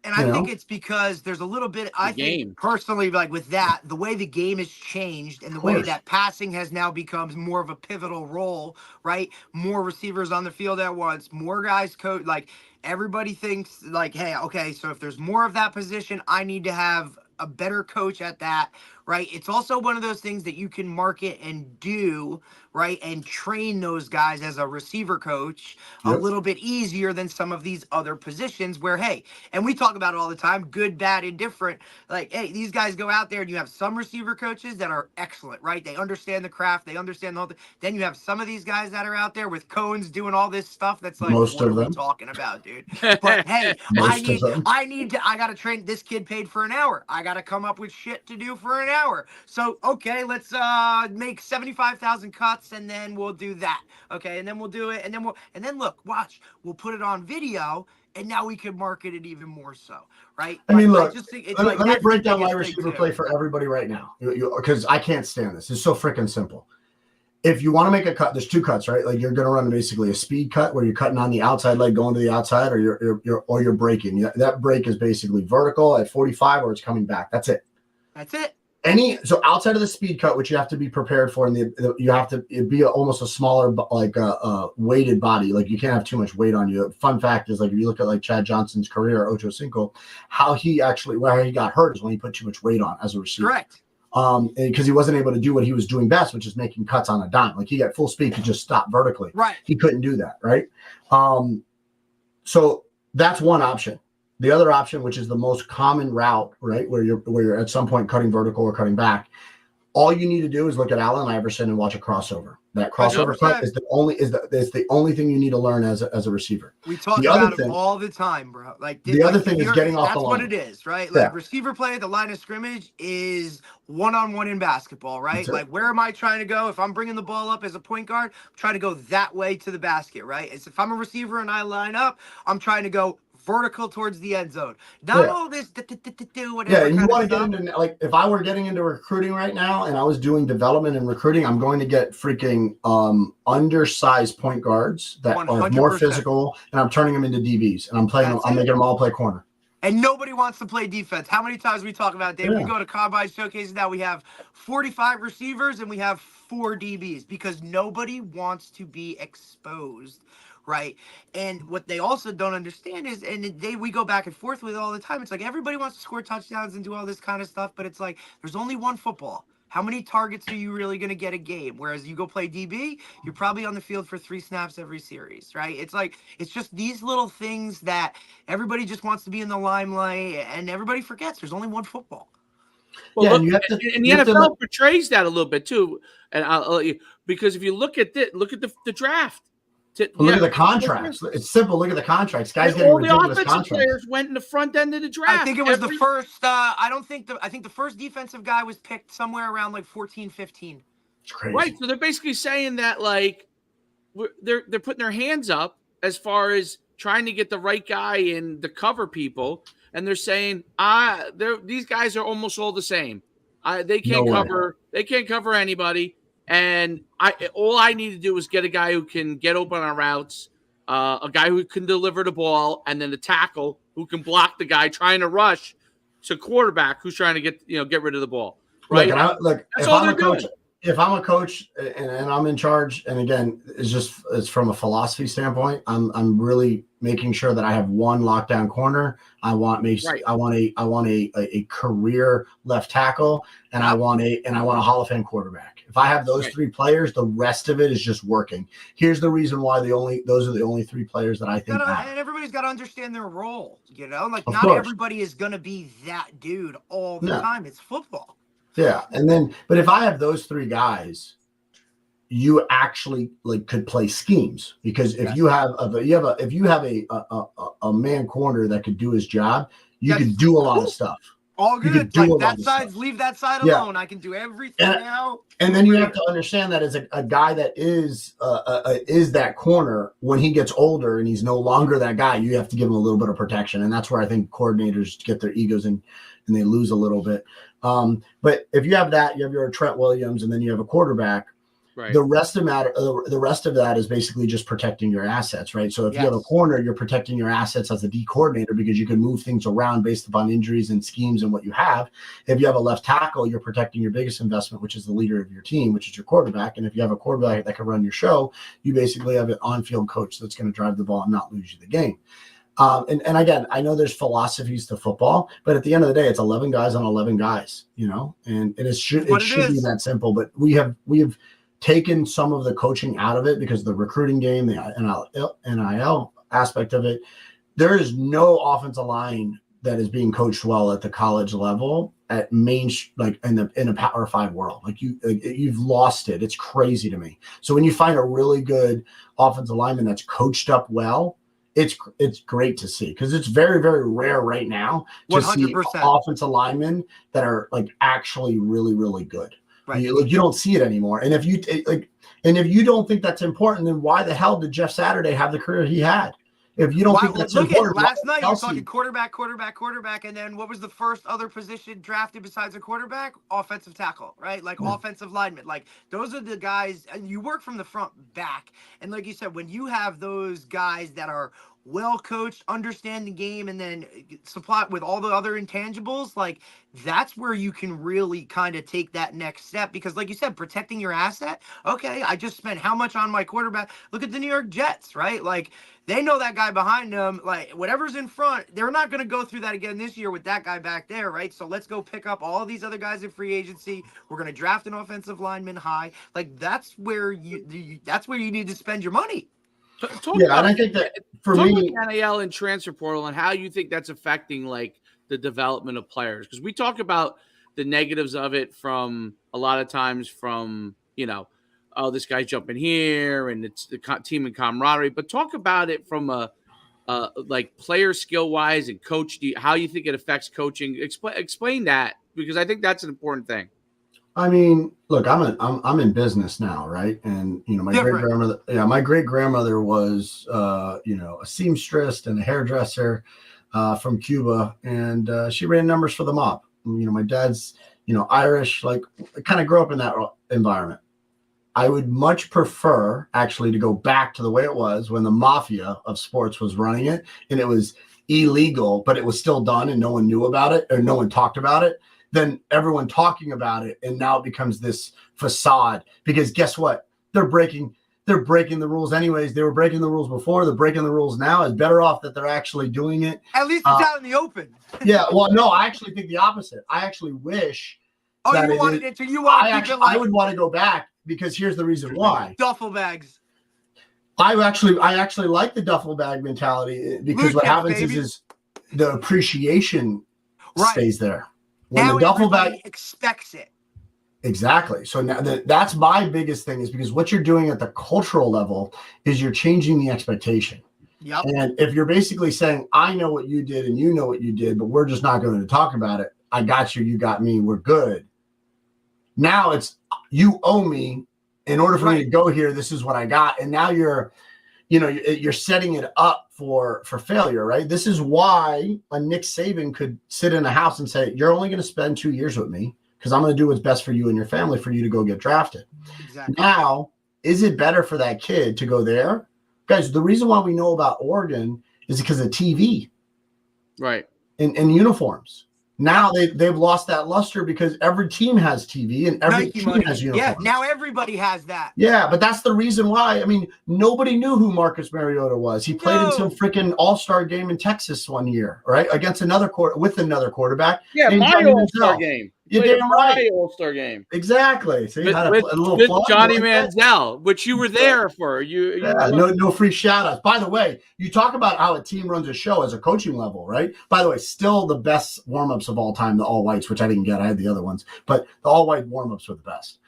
And I think it's because there's a little bit, I think personally, like with that, the way the game has changed and the way that passing has now become more of a pivotal role, right? More receivers on the field at once, more guys coach. Like everybody thinks like, hey, okay, so if there's more of that position, I need to have a better coach at that, right? It's also one of those things that you can market and do, right? And train those guys as a receiver coach a little bit easier than some of these other positions where, hey, and we talk about it all the time, good, bad, indifferent. Like, hey, these guys go out there and you have some receiver coaches that are excellent, right? They understand the craft. They understand the whole thing. Then you have some of these guys that are out there with cones doing all this stuff that's like, what are we talking about, dude? But hey, I got to train. This kid paid for an hour. I got to come up with shit to do for an hour. So, okay, let's make 75,000 cuts and then we'll do that. Okay, and then we'll do it. And then look, watch, we'll put it on video and now we can market it even more so, right?
I mean, look, I just think it's let me break down my receiver play for everybody right now because I can't stand this. It's so freaking simple. If you want to make a cut, there's two cuts, right? Like you're going to run basically a speed cut where you're cutting on the outside leg going to the outside, or you're breaking. That break is basically vertical at 45 or it's coming back. That's it.
That's it.
So outside of the speed cut, which you have to be prepared for, and you have to be almost a smaller, like weighted body. Like you can't have too much weight on you. Fun fact is, like if you look at like Chad Johnson's career, Ocho Cinco, where he got hurt is when he put too much weight on as a receiver.
Correct.
Because he wasn't able to do what he was doing best, which is making cuts on a dime. Like he got full speed to just stop vertically.
Right.
He couldn't do that. Right. So that's one option. The other option, which is the most common route, right, where you're at some point cutting vertical or cutting back, all you need to do is look at Allen Iverson and watch a crossover. That crossover
100%.
cut is the only thing you need to learn as a receiver.
We talk about it all the time, bro. Like
the other thing is getting off the line.
That's what it is, right? Like receiver play at the line of scrimmage is one-on-one in basketball, right? Like where am I trying to go? If I'm bringing the ball up as a point guard, I'm trying to go that way to the basket, right? It's if I'm a receiver and I line up, I'm trying to go vertical towards the end zone. Not all this whatever.
Yeah, and you want to get into, like, if I were getting into recruiting right now and I was doing development and recruiting, I'm going to get freaking undersized point guards that 100%. Are more physical, and I'm turning them into DBs, and I'm making them all play corner.
And nobody wants to play defense. How many times we talk about it, Dave? We go to combine showcases now. We have 45 receivers and we have 4 DBs because nobody wants to be exposed. Right. And what they also don't understand is, and we go back and forth with it all the time. It's like everybody wants to score touchdowns and do all this kind of stuff, but it's like there's only one football. How many targets are you really going to get a game? Whereas you go play DB, you're probably on the field for 3 snaps every series, right? It's like, it's just these little things that everybody just wants to be in the limelight, and everybody forgets there's only one football.
Well, look, and the NFL portrays that a little bit too. And I'll let you, because if you look at the draft.
Look at the contracts. It's simple. Look at the contracts. Guys getting ridiculous contracts.
Players went in the front end of the draft.
I think it was the first. I think the first defensive guy was picked somewhere around like 14, 15.
It's crazy.
Right. So they're basically saying that like they're putting their hands up as far as trying to get the right guy in to cover people, and they're saying these guys are almost all the same. They can't cover anybody. And all I need to do is get a guy who can get open on routes, a guy who can deliver the ball, and then the tackle who can block the guy trying to rush to quarterback who's trying to get rid of the ball. Right?
That's all they're doing. If I'm a coach and I'm in charge, and again, it's from a philosophy standpoint, I'm really making sure that I have one lockdown corner. I want a career left tackle, and I want a Hall of Fame quarterback. If I have those 3 players, the rest of it is just working. Here's the reason why those are the only 3 players that I think matter.
And everybody's got to understand their role. Like not everybody is going to be that dude all the time. It's football.
Yeah, but if I have those 3 guys, you actually could play schemes, because if you have a man corner that could do his job, you could do a lot of stuff.
All good. Like that side, leave that side alone. I can do everything now.
And then you have to understand that as a guy that is that corner, when he gets older and he's no longer that guy, you have to give him a little bit of protection, and that's where I think coordinators get their egos and they lose a little bit. But if you have that, you have your Trent Williams, and then you have a quarterback. Right. The rest of that is basically just protecting your assets, right? So if you have a corner, you're protecting your assets as a D coordinator, because you can move things around based upon injuries and schemes and what you have. If you have a left tackle, you're protecting your biggest investment, which is the leader of your team, which is your quarterback. And if you have a quarterback that can run your show, you basically have an on-field coach that's going to drive the ball and not lose you the game. And again, I know there's philosophies to football, but at the end of the day, it's 11 guys on 11 guys, and it should be that simple. But we have taken some of the coaching out of it because the recruiting game, the NIL aspect of it, there is no offensive line that is being coached well at the college level at in a Power 5 world. You've lost it. It's crazy to me. So when you find a really good offensive lineman that's coached up well, it's great to see, because it's very, very rare right now to 100%. See offensive linemen that are actually really, really good. Right. You don't see it anymore. And if you don't think that's important, then why the hell did Jeff Saturday have the career he had? If you don't think that's important,
last night you were talking quarterback, and then what was the first other position drafted besides a quarterback? Offensive tackle, right? Offensive lineman. Those are the guys, and you work from the front back. And like you said, when you have those guys that are well coached, understand the game, and then supply it with all the other intangibles, that's where you can really kind of take that next step. Because like you said, protecting your asset. Okay, I just spent how much on my quarterback? Look at the New York Jets, right? They know that guy behind them, whatever's in front, they're not going to go through that again this year with that guy back there, right? So let's go pick up all of these other guys in free agency. We're going to draft an offensive lineman high. That's where you need to spend your money.
And I think that for me,
NIL and transfer portal and how you think that's affecting like the development of players, because we talk about the negatives of it from a lot of times from oh, this guy's jumping here and it's the team and camaraderie, but talk about it from a like player skill wise and coach, how you think it affects coaching. Explain that, because I think that's an important thing.
I mean, look, I'm in business now, right? And my great grandmother was a seamstress and a hairdresser from Cuba, and she ran numbers for the mob. My dad's Irish, like kind of grew up in that environment. I would much prefer actually to go back to the way it was when the mafia of sports was running it, and it was illegal, but it was still done and no one knew about it or no one talked about it. Then everyone talking about it, and now it becomes this facade, because guess what? They're breaking the rules anyways. They were breaking the rules before. They're breaking the rules now. It's better off that they're actually doing it.
At least it's out in the open.
Yeah. Well, no, I actually think the opposite. I actually wish.
I would want
to go back, because here's the reason why.
Duffel bags.
I actually like the duffel bag mentality, because what happens is the appreciation stays there. When
now
the duffel bag
expects it.
Exactly. So now that's my biggest thing, is because what you're doing at the cultural level is you're changing the expectation.
Yep.
And if you're basically saying, I know what you did and you know what you did, but we're just not going to talk about it. I got you. You got me. We're good. Now it's you owe me in order for me to go here. This is what I got. And now you're setting it up for failure, right? This is why a Nick Saban could sit in a house and say, you're only going to spend 2 years with me because I'm going to do what's best for you and your family for you to go get drafted.
Exactly.
Now, is it better for that kid to go there? Guys, the reason why we know about Oregon is because of TV.
Right.
And uniforms. Now they've lost that luster because every team has TV and every team has uniforms.
Yeah, now everybody has that.
Yeah, but that's the reason why. I mean, nobody knew who Marcus Mariota was. He played in some freaking all-star game in Texas one year, right? Against another quarterback.
Yeah, my all-star game.
You damn right.
All-star game.
Exactly. So you had a little
with Johnny Manziel, which you were there for.
No free shout-outs. By the way, you talk about how a team runs a show as a coaching level, right? By the way, still the best warm-ups of all time, the all-whites, which I didn't get. I had the other ones. But the all-white warm-ups were the best.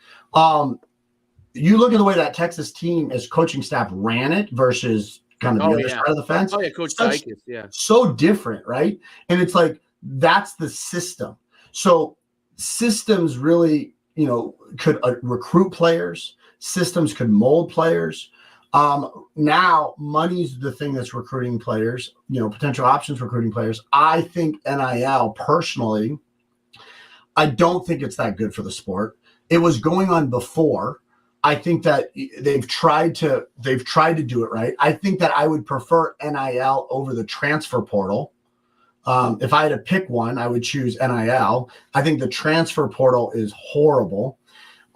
You look at the way that Texas team as coaching staff ran it versus kind of the other side of the fence.
Oh, yeah, Coach Dykes, yeah.
So different, right? And it's like, that's the system. So systems really, could recruit players. Systems could mold players. Now money's the thing that's recruiting players, potential options recruiting players. I think NIL personally, I don't think it's that good for the sport. It was going on before. I think that they've tried to do it right. I think that I would prefer NIL over the transfer portal. If I had to pick one, I would choose NIL. I think the transfer portal is horrible.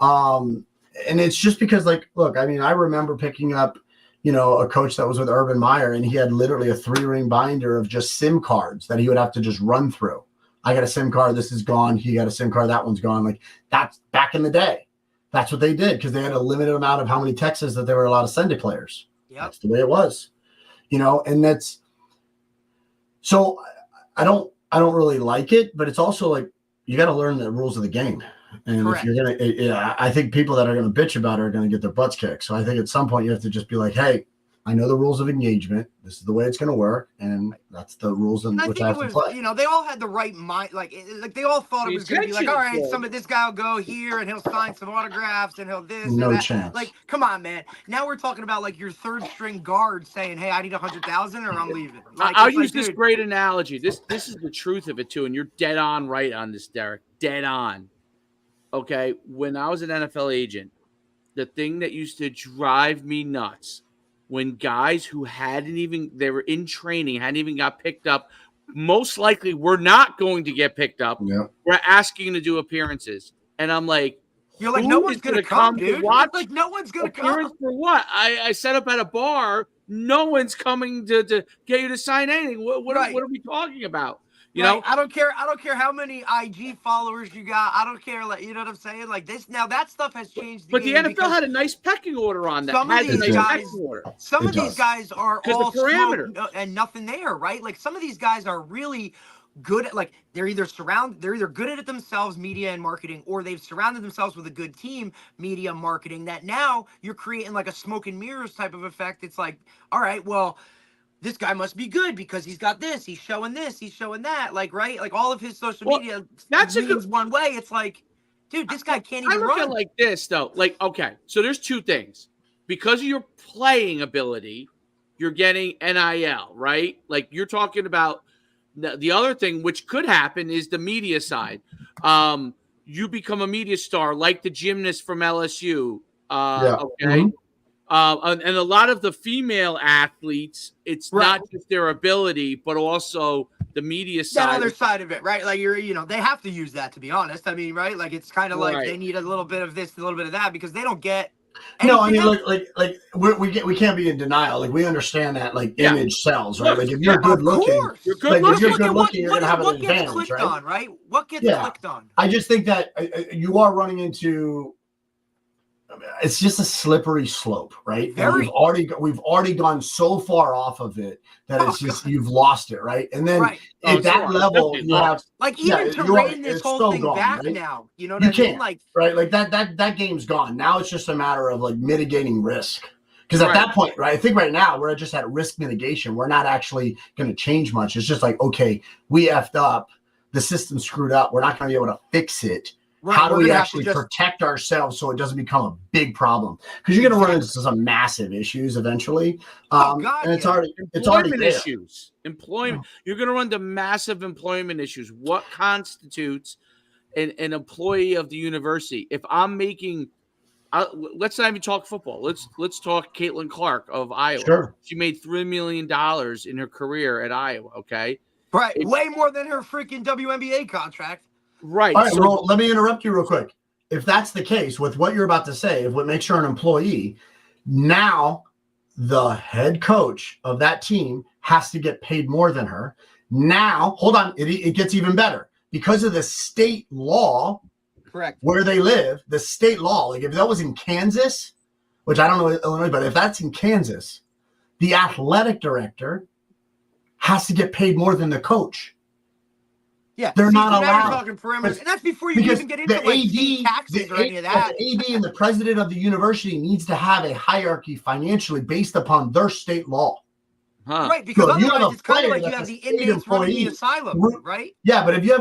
And it's just because, look, I mean, I remember picking up, a coach that was with Urban Meyer, and he had literally a 3-ring binder of just SIM cards that he would have to just run through. I got a SIM card. This is gone. He got a SIM card. That one's gone. Like, that's back in the day. That's what they did because they had a limited amount of how many texts that they were allowed to send to players.
Yep.
That's the way it was, and that's so I don't really like it, but it's also like you got to learn the rules of the game. And
Correct.
If you're I think people that are going to bitch about it are going to get their butts kicked. So I think at some point you have to just be like, hey, I know the rules of engagement. This is the way it's going to work, and that's the rules in which I have to play.
They all had the right mind. Like they all thought it was going to be like, all right, some of this guy will go here and he'll sign some autographs and he'll this.
No
and that.
chance.
Like, come on, man. Now we're talking about like your third string guard saying, hey, I need 100,000 or I'm leaving. Like,
I'll use this great analogy. This is the truth of it too, and you're dead on right on this, Derek. Dead on. Okay, when I was an NFL agent, the thing that used to drive me nuts when guys who they were in training, hadn't even got picked up, most likely were not going to get picked up, were asking to do appearances. And I'm like,
you're like, no one's going to come, dude. Like, no one's going to come.
For what? I set up at a bar. No one's coming to get you to sign anything. What are we talking about? You know,
I don't care how many IG followers you got. I don't care, like, you know what I'm saying? Like this now, that stuff has changed.
But the NFL had a nice pecking order on that.
Some of these guys, some of these guys are all
parameter
smoke and nothing there, right? Like some of these guys are really good at, like, they're either good at it themselves, media and marketing, or they've surrounded themselves with a good team, media, marketing. That now you're creating like a smoke and mirrors type of effect. It's like, all right, well, this guy must be good because he's got this, he's showing that, like, right? Like all of his social media leans one way. It's like, dude, this guy can't even run.
I look at it like this, though. Like, okay, so there's two things. Because of your playing ability, you're getting NIL, right? Like you're talking about the other thing, which could happen, is the media side. You become a media star like the gymnast from LSU. Okay. Mm-hmm. And a lot of the female athletes, it's not just their ability, but also the media side.
That other side of it, right? Like they have to use that, to be honest. I mean, right? Like it's kind of like they need a little bit of this, a little bit of that, because they don't get.
No, I mean, like we can't be in denial. Like we understand that, like image sells, right? Like if you're good looking, you're going to have an advantage,
right? What gets clicked on?
I just think that you are running into. It's just a slippery slope, right? We've already gone so far off of it that it's just you've lost it, right? And then at that level, you have
like even to rein this whole thing back now. You know what I mean? Like
right, like that game's gone. Now it's just a matter of like mitigating risk. Because at that point, right? I think right now we're just at risk mitigation. We're not actually going to change much. It's just like, okay, we effed up. The system screwed up. We're not going to be able to fix it. Right. How do we actually protect ourselves so it doesn't become a big problem? Because you're going to run into some massive issues eventually. And it's already there.
Issues. Employment. You're going to run into massive employment issues. What constitutes an employee of the university? If I'm making, let's not even talk football. Let's talk Caitlin Clark of Iowa.
Sure.
She made $3 million in her career at Iowa. Okay.
Right. Way more than her freaking WNBA contract.
Right.
All right, well, let me interrupt you real quick. If that's the case with what you're about to say, if what makes her an employee, now the head coach of that team has to get paid more than her. Now, hold on, it gets even better. Because of the state law,
correct,
where they live, the state law, like if that was in Kansas, which I don't know Illinois, but if that's in Kansas, the athletic director has to get paid more than the coach.
Yeah,
they're not allowed.
Talking perimeters, and that's before you even get into taxes or any of that.
The AD and the president of the university needs to have a hierarchy financially based upon their state law.
Right, because otherwise it's kind of like you have the inmates running the asylum, right?
Yeah, but if you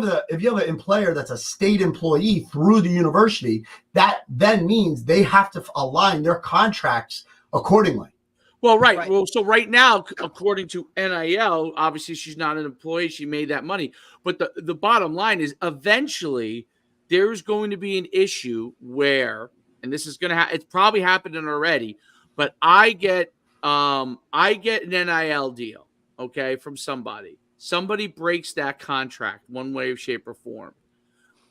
have an player that's a state employee through the university, that then means they have to align their contracts accordingly.
Well, right. Well, so right now, according to NIL, obviously she's not an employee. She made that money. But the bottom line is eventually there's going to be an issue where, and this is going to it's probably happening already, but I get an NIL deal, okay, from somebody. Somebody breaks that contract one way, shape, or form.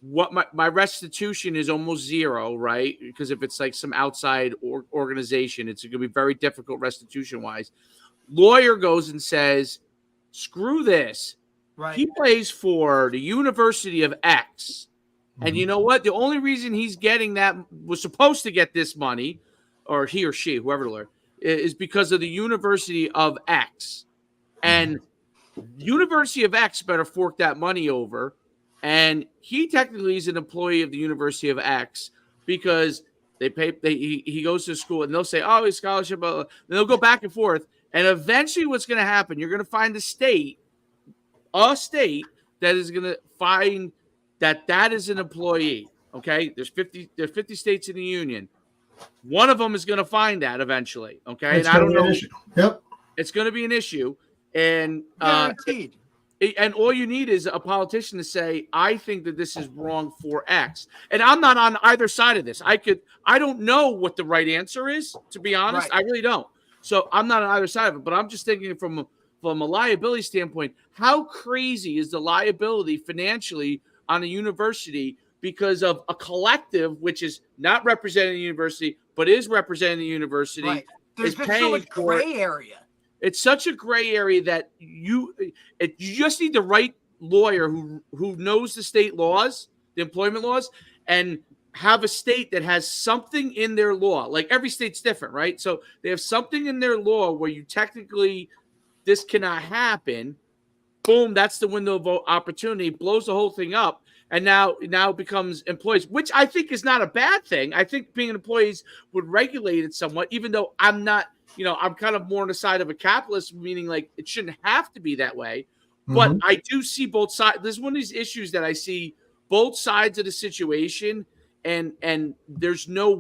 What my restitution is almost zero, right? Because if it's like some outside organization, it's going to be very difficult restitution-wise. Lawyer goes and says, screw this.
Right.
He plays for the University of X. Mm-hmm. And you know what? The only reason he's getting that, was supposed to get this money, or he or she, whoever the lawyer, is because of the University of X. And University of X better fork that money over. And he technically is an employee of the University of X because he goes to school and they'll say, oh, his scholarship, blah, blah. Then they'll go back and forth. And eventually what's going to happen, you're going to find a state that is going to find that is an employee. Okay. There's 50 states in the union. One of them is going to find that eventually. Okay.
It's and I don't know. Yep.
It's going to be an issue. And,
guaranteed.
And all you need is a politician to say, I think that this is wrong for X. And I'm not on either side of this. I don't know what the right answer is, to be honest. Right. I really don't. So I'm not on either side of it. But I'm just thinking from a liability standpoint, how crazy is the liability financially on a university because of a collective which is not representing the university, but is representing the university.
Right. There's been so much gray area.
It's such a gray area that you just need the right lawyer who knows the state laws, the employment laws, and have a state that has something in their law. Like every state's different, right? So they have something in their law where you technically, this cannot happen. Boom, that's the window of opportunity, blows the whole thing up. And now it becomes employees, which I think is not a bad thing. I think being employees would regulate it somewhat, even though I'm not, I'm kind of more on the side of a capitalist, meaning like it shouldn't have to be that way. But I do see both sides. There's one of these issues that I see both sides of the situation, and there's no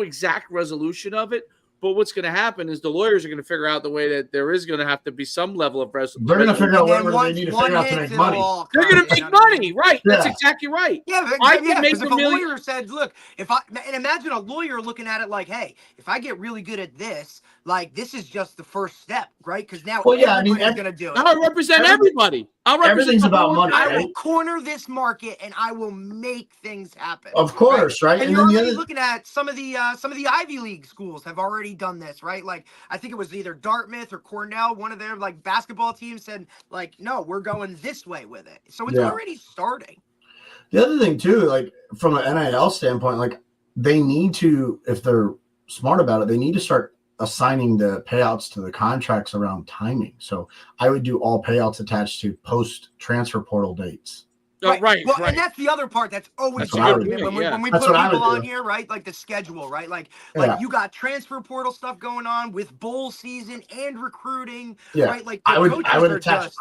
exact resolution of it. But what's going to happen is the lawyers are going to figure out the way that there is going to have to be some level of resolution.
They're going to figure out whatever they need to figure out to make money.
They're going to make money, right? Yeah. That's exactly right.
Yeah, because if a lawyer said, look, and imagine a lawyer looking at it like, hey, if I get really good at this, like this is just the first step, right? Because now everybody's going to do it.
I'll represent everybody.
Everything's about money.
I will corner this market and I will make things happen.
Of course, right?
And you're already looking at some of the Ivy League schools have already done this, right? Like I think it was either Dartmouth or Cornell, one of their like basketball teams said, like, no, we're going this way with it. So it's already starting.
The other thing too, like from an NIL standpoint, like they need to, if they're smart about it, they need to start assigning the payouts to the contracts around timing. So I would do all payouts attached to post transfer portal dates.
Right.
Well, and that's the other part that's always when we put people on here, right? Like the schedule, right? Like you got transfer portal stuff going on with bowl season and recruiting, right? Like I would attach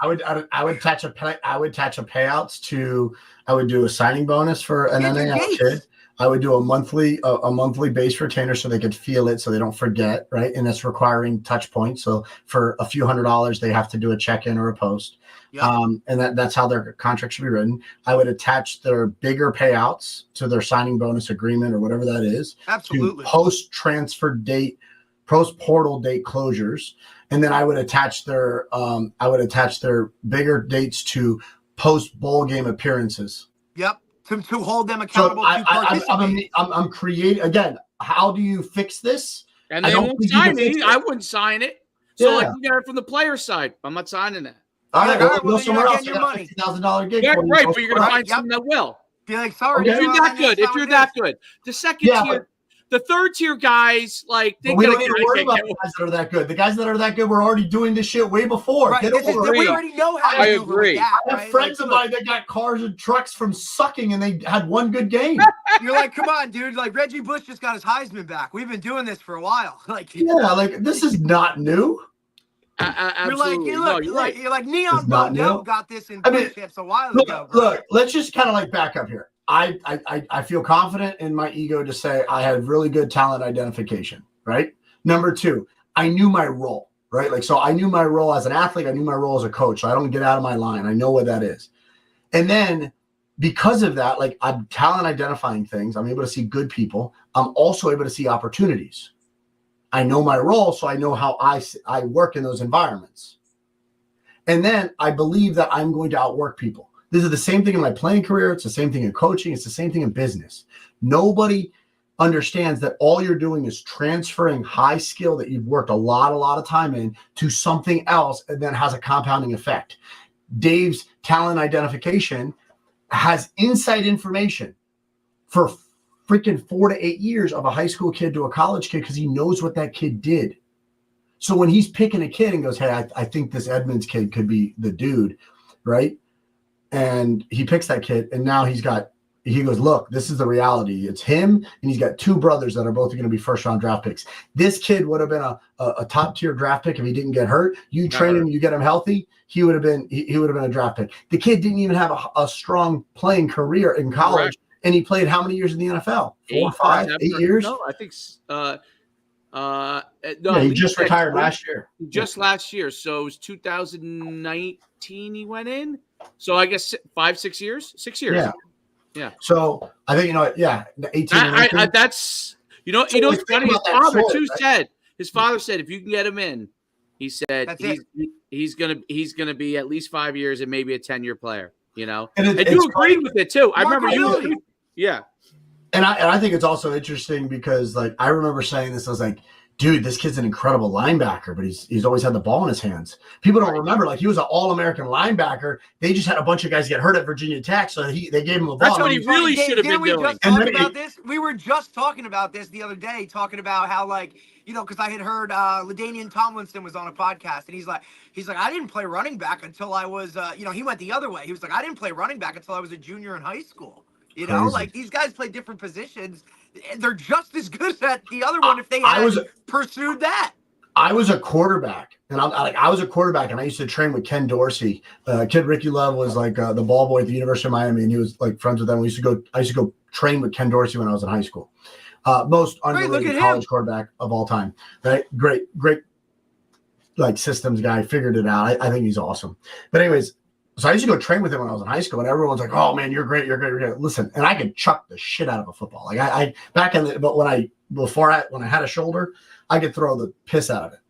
payouts to. I would do a signing bonus for an NIL kid. I would do a monthly base retainer so they could feel it, so they don't forget, right? And it's requiring touch points. So for a few $100s, they have to do a check-in or a post. Yep. And that's how their contract should be written. I would attach their bigger payouts to their signing bonus agreement or whatever that is. Absolutely.
To post-transfer date, post-portal date closures. And then I would attach their bigger dates to post-bowl game appearances.
Yep. To hold them accountable to participate.
I'm creating again. How do you fix this?
And they won't sign it. I wouldn't sign it. So like you got it from the player side. I'm not signing that.
All right, well, somewhere else. You got $50,000 gig.
Yeah, right, but you're gonna find something that will.
Be like, sorry,
if you're that good. If you're that good, the second tier. The third tier guys, like
we don't need to worry about the guys that are that good. The guys that are that good were already doing this shit way before.
Right. We already know how to do that.
I have friends of mine that got cars and trucks from sucking, and they had one good game.
You're like, come on, dude. Like Reggie Bush just got his Heisman back. We've been doing this for a while. Like,
this is not new.
Absolutely.
You're like Neon Bodell got this in champs a while ago.
Look, let's just kind of like back up here. I feel confident in my ego to say I had really good talent identification, right? Number two, I knew my role, right? Like, so I knew my role as an athlete. I knew my role as a coach. So I don't get out of my line. I know what that is. And then because of that, like I'm talent identifying things. I'm able to see good people. I'm also able to see opportunities. I know my role, so I know how I work in those environments. And then I believe that I'm going to outwork people. This is the same thing in my playing career. It's the same thing in coaching. It's the same thing in business. Nobody understands that all you're doing is transferring high skill that you've worked a lot of time in to something else, and then has a compounding effect. Dave's talent identification has inside information for freaking 4 to 8 years of a high school kid to a college kid because he knows what that kid did. So when he's picking a kid and goes, hey, I think this Edmonds kid could be the dude, right? And he picks that kid, and now he goes, look, this is the reality. It's him, and he's got two brothers that are both going to be first-round draft picks. This kid would have been a top-tier draft pick if he didn't get hurt. You train him, you get him healthy, he would have been a draft pick. The kid didn't even have a strong playing career in college, and he played how many years in the NFL? 4, 5, 8 years?
No, I think
he just retired last year.
Just last year. So it was 2019 he went in. So I guess 5, 6 years? 6 years. Yeah.
So I think 18.
That's it's funny. His father said if you can get him in, he said he's gonna be at least 5 years and maybe a 10-year player. And you agreed with it too. I remember you. Yeah.
And I think it's also interesting because like I remember saying this. I was like, dude, this kid's an incredible linebacker, but he's always had the ball in his hands. People don't remember, like, he was an all-American linebacker. They just had a bunch of guys get hurt at Virginia Tech, so they gave him the ball.
That's what he really should have been doing.
Just talk about this? We were just talking about this the other day, talking about how, like, you know, because I had heard LaDainian Tomlinson was on a podcast, and he's like, I didn't play running back until I was, you know, he went the other way. He was like, I didn't play running back until I was a junior in high school. You know, like, these guys play different positions. They're just as good at the other one if they had pursued that.
I was a quarterback, and I was a quarterback, and I used to train with Ken Dorsey. Kid Ricky Love was like the ball boy at the University of Miami, and he was like friends with them. I used to go train with Ken Dorsey when I was in high school. Most underrated college quarterback of all time. Right? Great, like systems guy. Figured it out. I think he's awesome. But anyways. So I used to go train with him when I was in high school, and everyone's like, "Oh man, you're great, you're great, you're great." Listen, and I could chuck the shit out of a football. Like but when I had a shoulder, I could throw the piss out of it.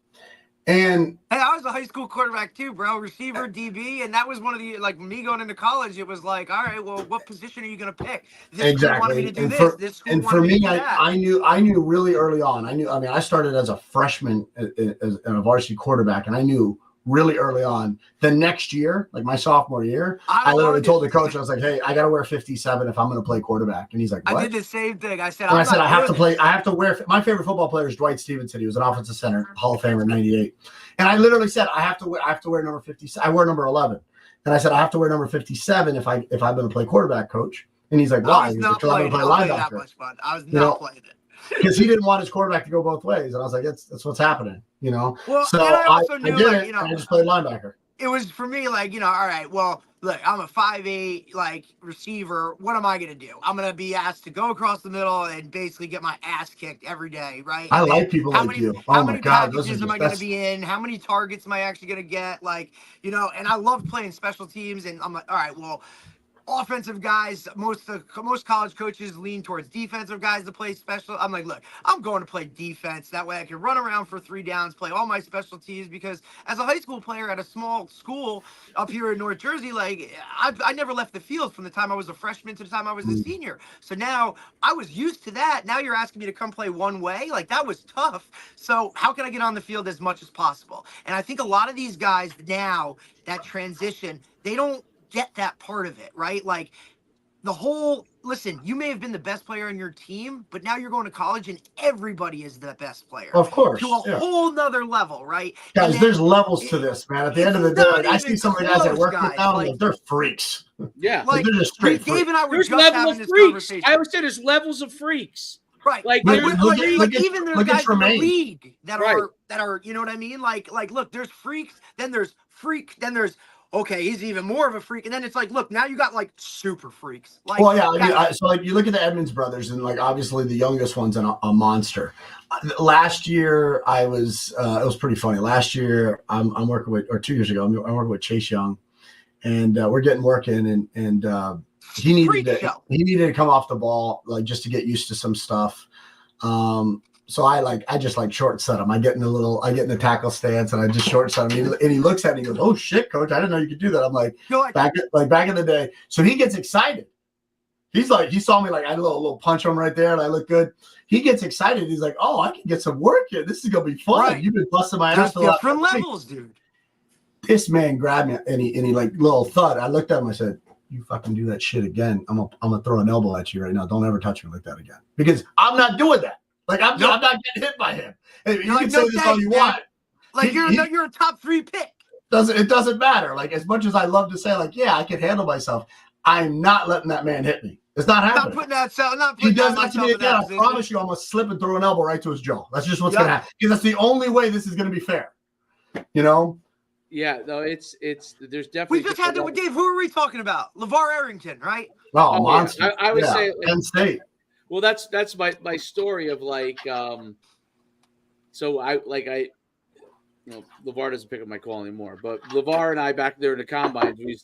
And
hey, I was a high school quarterback too, bro. Receiver, DB, and that was one of the, like, me going into college. It was like, all right, well, what position are you going to pick? This school wanted me to do this.
And for me, I knew really early on. I started as a freshman as a varsity quarterback, and I knew really early on. The next year, like my sophomore year, I literally told the coach, I was like, "Hey, I got to wear 57 if I'm going to play quarterback." And he's like, "What?"
I did the same thing. I said,
I have to play. I have to wear. My favorite football player is Dwight Stevenson. He was an offensive center, Hall of Famer in '98. And I literally said, I have to wear number 57. I wear number 11. And I said, I have to wear number 57 if I'm going to play quarterback, coach. And he's like, "Why?" He's like, "I'm going to play linebacker." That much fun. I was not playing it. Because he didn't want his quarterback to go both ways, and I was like, "That's what's happening," you know.
Well,
so
I also knew, like, you know,
I just played linebacker.
It was for me, like, you know, all right, well, look, I'm a 5'8", like, receiver. What am I gonna do? I'm gonna be asked to go across the middle and basically get my ass kicked every day, right?
I like people like you.
How many packages am I gonna be in? How many targets am I actually gonna get? Like, you know, and I love playing special teams, and I'm like, all right, well, offensive guys, most college coaches lean towards defensive guys to play special. I'm like, look, I'm going to play defense. That way I can run around for 3 downs, play all my special teams, because as a high school player at a small school up here in North Jersey, like, I never left the field from the time I was a freshman to the time I was a senior. So now I was used to that. Now you're asking me to come play one way. Like, that was tough. So how can I get on the field as much as possible? And I think a lot of these guys now, that transition, they don't get that part of it, right? Like, the whole, listen, you may have been the best player on your team, but now you're going to college and everybody is the best player.
Of course.
To a whole nother level, right?
Guys, there's levels to this, man. At the end of the day, like, I see some of the guys that work with now, like, they're freaks.
Yeah.
Like, they're just straight freaks.
Dave and I were
just having this conversation. I always say there's levels of freaks.
Right.
Like,
even there's guys in the league that are, you know what I mean? Like, look, there's freaks, then there's okay, he's even more of a freak. And then it's like, look, now you got, like, super freaks. Like,
well, yeah. So, like, you look at the Edmonds brothers, and, like, obviously the youngest one's a monster. Last year, it was pretty funny. Last year, I'm working with, or 2 years ago, I'm working with Chase Young, and we're getting work in, and he needed to come off the ball, like, just to get used to some stuff. So I just short set him. I get in the tackle stance, and I just short set him. And he looks at me and he goes, "Oh shit, coach, I didn't know you could do that." I'm like, back in the day. So he gets excited. He's like, he saw me, like, I had a little punch him right there, and I look good. He gets excited. He's like, "Oh, I can get some work here. This is gonna be fun." Right. You've been busting my ass.
There's different levels, dude.
This man grabbed me, and he like, little thud. I looked at him. I said, "You fucking do that shit again, I'm gonna throw an elbow at you right now. Don't ever touch me like that again, because I'm not doing that." Like, I'm not getting hit by him. And you can say this all you want.
Like, you're a top 3 pick.
It doesn't matter. Like, as much as I love to say, like, yeah, I can handle myself, I'm not letting that man hit me. It's not happening. He does that to me again. I promise you, I'm gonna slip and throw an elbow right to his jaw. That's just what's gonna happen. Because that's the only way this is gonna be fair. You know?
Yeah, no, it's there's definitely.
We just had to, Dave. Who are we talking about? LeVar Arrington, right?
Oh, monster.
Yeah. I would say
Penn State.
Well, that's my story of, like, so LeVar doesn't pick up my call anymore, but LeVar and I back there in the combines, we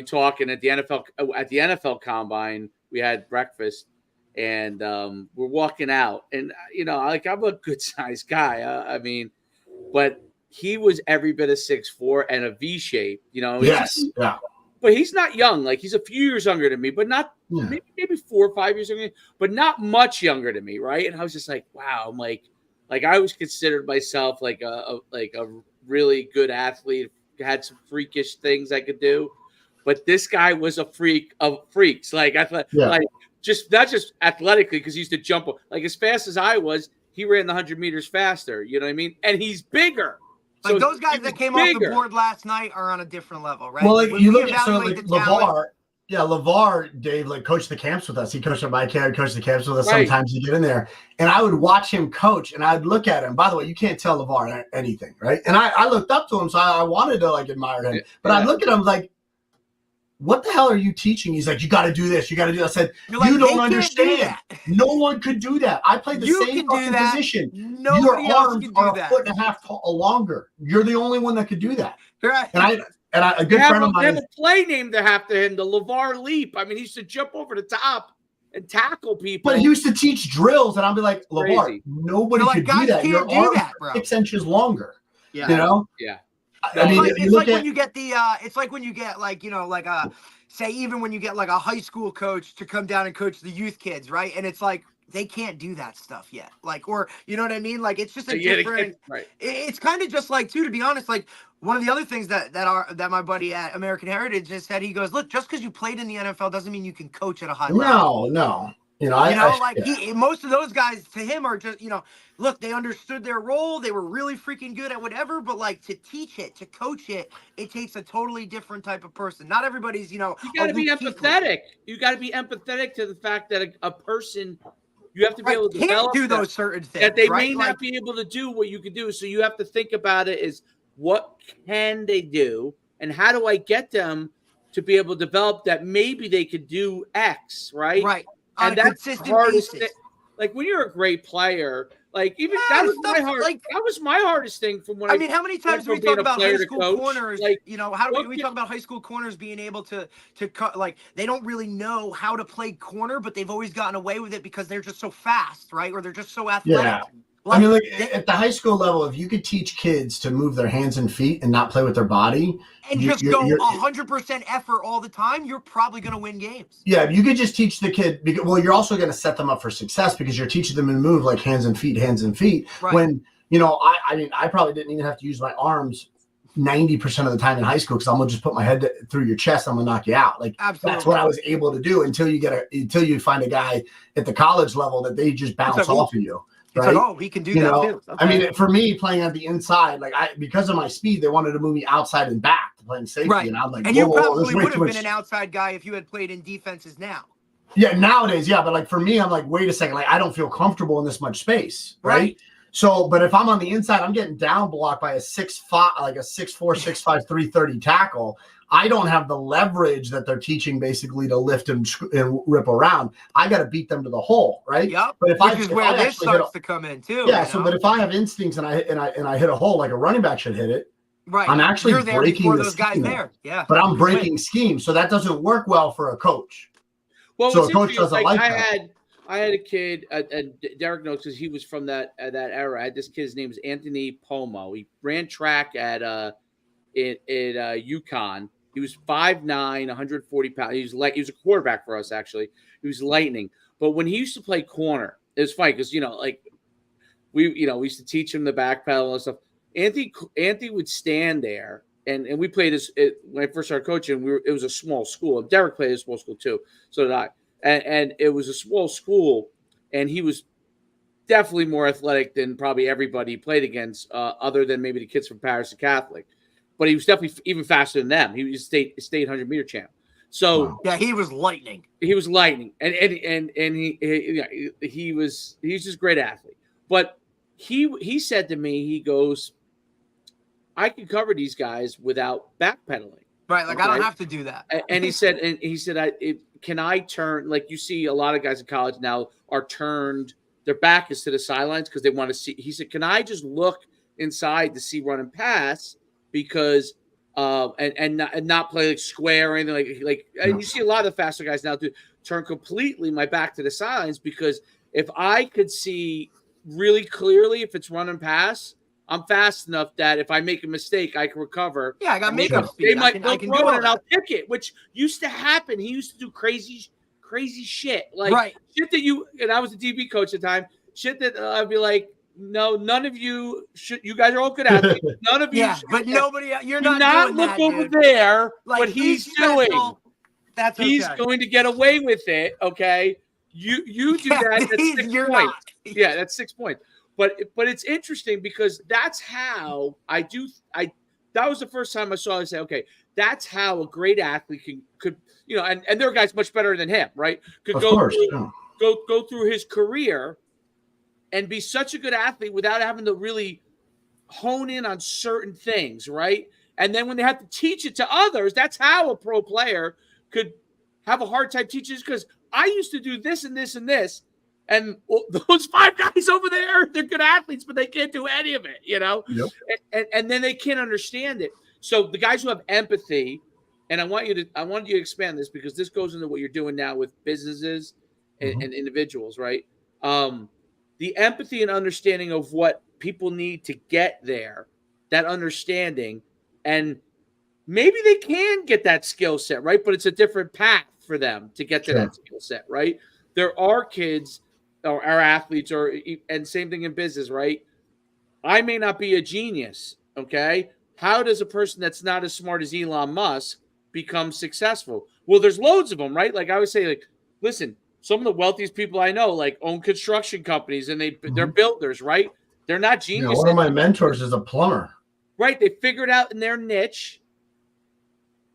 talk, and at the NFL combine we had breakfast, and we're walking out, and like, I'm a good sized guy, I mean, but he was every bit of 6'4" and a V shape,
Yes, yeah.
But he's not young. Like, he's a few years younger than me, but not maybe 4 or 5 years younger, but not much younger than me, right? And I was just like, wow. I'm like, Like I always considered myself like a really good athlete, had some freakish things I could do. But this guy was a freak of freaks. Like I thought, like just not just athletically, because he used to jump like as fast as I was. He ran the 100 meters faster. You know what I mean? And he's bigger.
Like
So
those guys that came off the board last night are on a different level, right?
Well, like
when
you
we
look at
evaluate the talent,
LeVar, Dave, like coached the camps with us. He coached at my camp, coached the camps with us. Sometimes you get in there, and I would watch him coach, and I'd look at him. By the way, you can't tell LeVar anything, right? And I looked up to him, so I wanted to like admire him. But I look at him like, what the hell are you teaching? He's like, you got to do this. You got to do that. I said, you don't understand. No one could do that. I played the same fucking position. Your arms are a foot and a half longer. You're the only one that could do that.
Right.
And a good friend of mine.
They have a play named after him, the LeVar Leap. I mean, he used to jump over the top and tackle people.
But he used to teach drills, and I'll be like, LeVar, nobody could do that. Your arms are 6 inches longer.
Yeah.
You know?
Yeah.
I mean,
it's like when you get the it's like when you get like, you know, like say even when you get like a high school coach to come down and coach the youth kids, right? And it's like they can't do that stuff yet. Like, or you know what I mean? Like it's just a different it's kind of just like too, to be honest, like one of the other things that my buddy at American Heritage just said, he goes, look, just because you played in the NFL doesn't mean you can coach at a high level.
No.
Most of those guys to him are just, you know, look, they understood their role. They were really freaking good at whatever, but like to teach it, to coach it, it takes a totally different type of person. Not everybody's, you know,
you got to be empathetic. You got to be empathetic to the fact that a person, you have to be able to develop
those certain things
that they may not be able to do what you could do. So you have to think about it as what can they do and how do I get them to be able to develop that maybe they could do X, right?
Right.
And that's the hardest thing. Like when you're a great player, like even that was my hardest thing from when
I mean, how many times do we talk about high school corners? Like, you know, how do we talk about high school corners being able to cut? Like they don't really know how to play corner, but they've always gotten away with it because they're just so fast, right? Or they're just so athletic.
Yeah. I mean, like at the high school level, if you could teach kids to move their hands and feet and not play with their body
and just go 100% effort all the time, you're probably going to win games.
Yeah, if you could just teach the kid, well, you're also going to set them up for success because you're teaching them to move like hands and feet. Right. When, you know, I mean, I probably didn't even have to use my arms 90% of the time in high school because I'm going to just put my head through your chest. I'm going to knock you out. Like, that's what I was able to do until you find a guy at the college level that they just bounce off of you.
Right? It's like, he can do that too. Okay.
I mean, for me, playing on the inside, like because of my speed, they wanted to move me outside and back to playing safety, and I'm like,
and you probably would have been an outside guy if you had played in defenses now.
Yeah, nowadays, but like for me, I'm like, wait a second, like I don't feel comfortable in this much space, right? So, but if I'm on the inside, I'm getting down blocked by a 6'5", like a 6'4", 6'5", 330 tackle. I don't have the leverage that they're teaching basically to lift and rip around. I got to beat them to the hole, right?
Yep. But which is where this starts to come in too.
Yeah. So, but if I have instincts and I hit a hole like a running back should hit it,
right?
I'm actually breaking
those guys there. Yeah.
But I'm breaking scheme, so that doesn't work well for a coach.
Well,
so a coach doesn't like that.
I had a kid, and Derek knows because he was from that era. I had this kid's name was Anthony Pomo. He ran track at UConn. He was 5'9", 140 pounds. He was a quarterback for us, actually. He was lightning. But when he used to play corner, it was funny because, we used to teach him the back pedal and stuff. Anthony would stand there, and we played when I first started coaching, it was a small school. Derek played at a small school too, so did I. And it was a small school, and he was definitely more athletic than probably everybody he played against, other than maybe the kids from Paris and Catholic. But he was definitely even faster than them. He was state 100-meter champ. So
he was lightning.
He was lightning, and he was just a great athlete. But he said to me, he goes, I can cover these guys without backpedaling.
Right, like I don't have to do that.
And he said, can I turn, like you see a lot of guys in college now are turned, their back is to the sidelines because they want to see. He said, can I just look inside to see run and pass? Because and not play like square or anything like and you see a lot of the faster guys now turn completely my back to the sidelines because if I could see really clearly if it's run and pass, I'm fast enough that if I make a mistake, I can recover.
Yeah, I got makeup speed.
They might throw it and I'll pick it, which used to happen. He used to do crazy shit. Like shit that and I was a DB coach at the time, shit that I'd be like, No, none of you should. You guys are all good athletes. None of you.
Yeah,
should,
but nobody. You're
do
not doing
look
that,
over
dude.
there.
Like,
what he's doing.
Special. That's okay.
He's going to get away with it. Okay, you do that. That's 6
you're
points.
not.
Yeah, that's 6 points. But it's interesting because that's how I do. That was the first time I saw. I say, okay, that's how a great athlete could and there are guys much better than him, right? Could go through his career and be such a good athlete without having to really hone in on certain things, right? And then when they have to teach it to others, that's how a pro player could have a hard time teaching, because I used to do this and this and this. And those 5 guys over there, they're good athletes, but they can't do any of it,
Yep.
and then they can't understand it. So the guys who have empathy, and I want you to expand this, because this goes into what you're doing now with businesses and individuals, right? The empathy and understanding of what people need to get there, that understanding, and maybe they can get that skill set, right? But it's a different path for them to get to that skill set, right? There are kids or our athletes, and same thing in business, right? I may not be a genius, okay? How does a person that's not as smart as Elon Musk become successful? Well, there's loads of them, right? Like I always say, like, listen, some of the wealthiest people I know, like, own construction companies, and they're builders, right? They're not geniuses.
Yeah, one of my mentors is a plumber.
Right. They figured out in their niche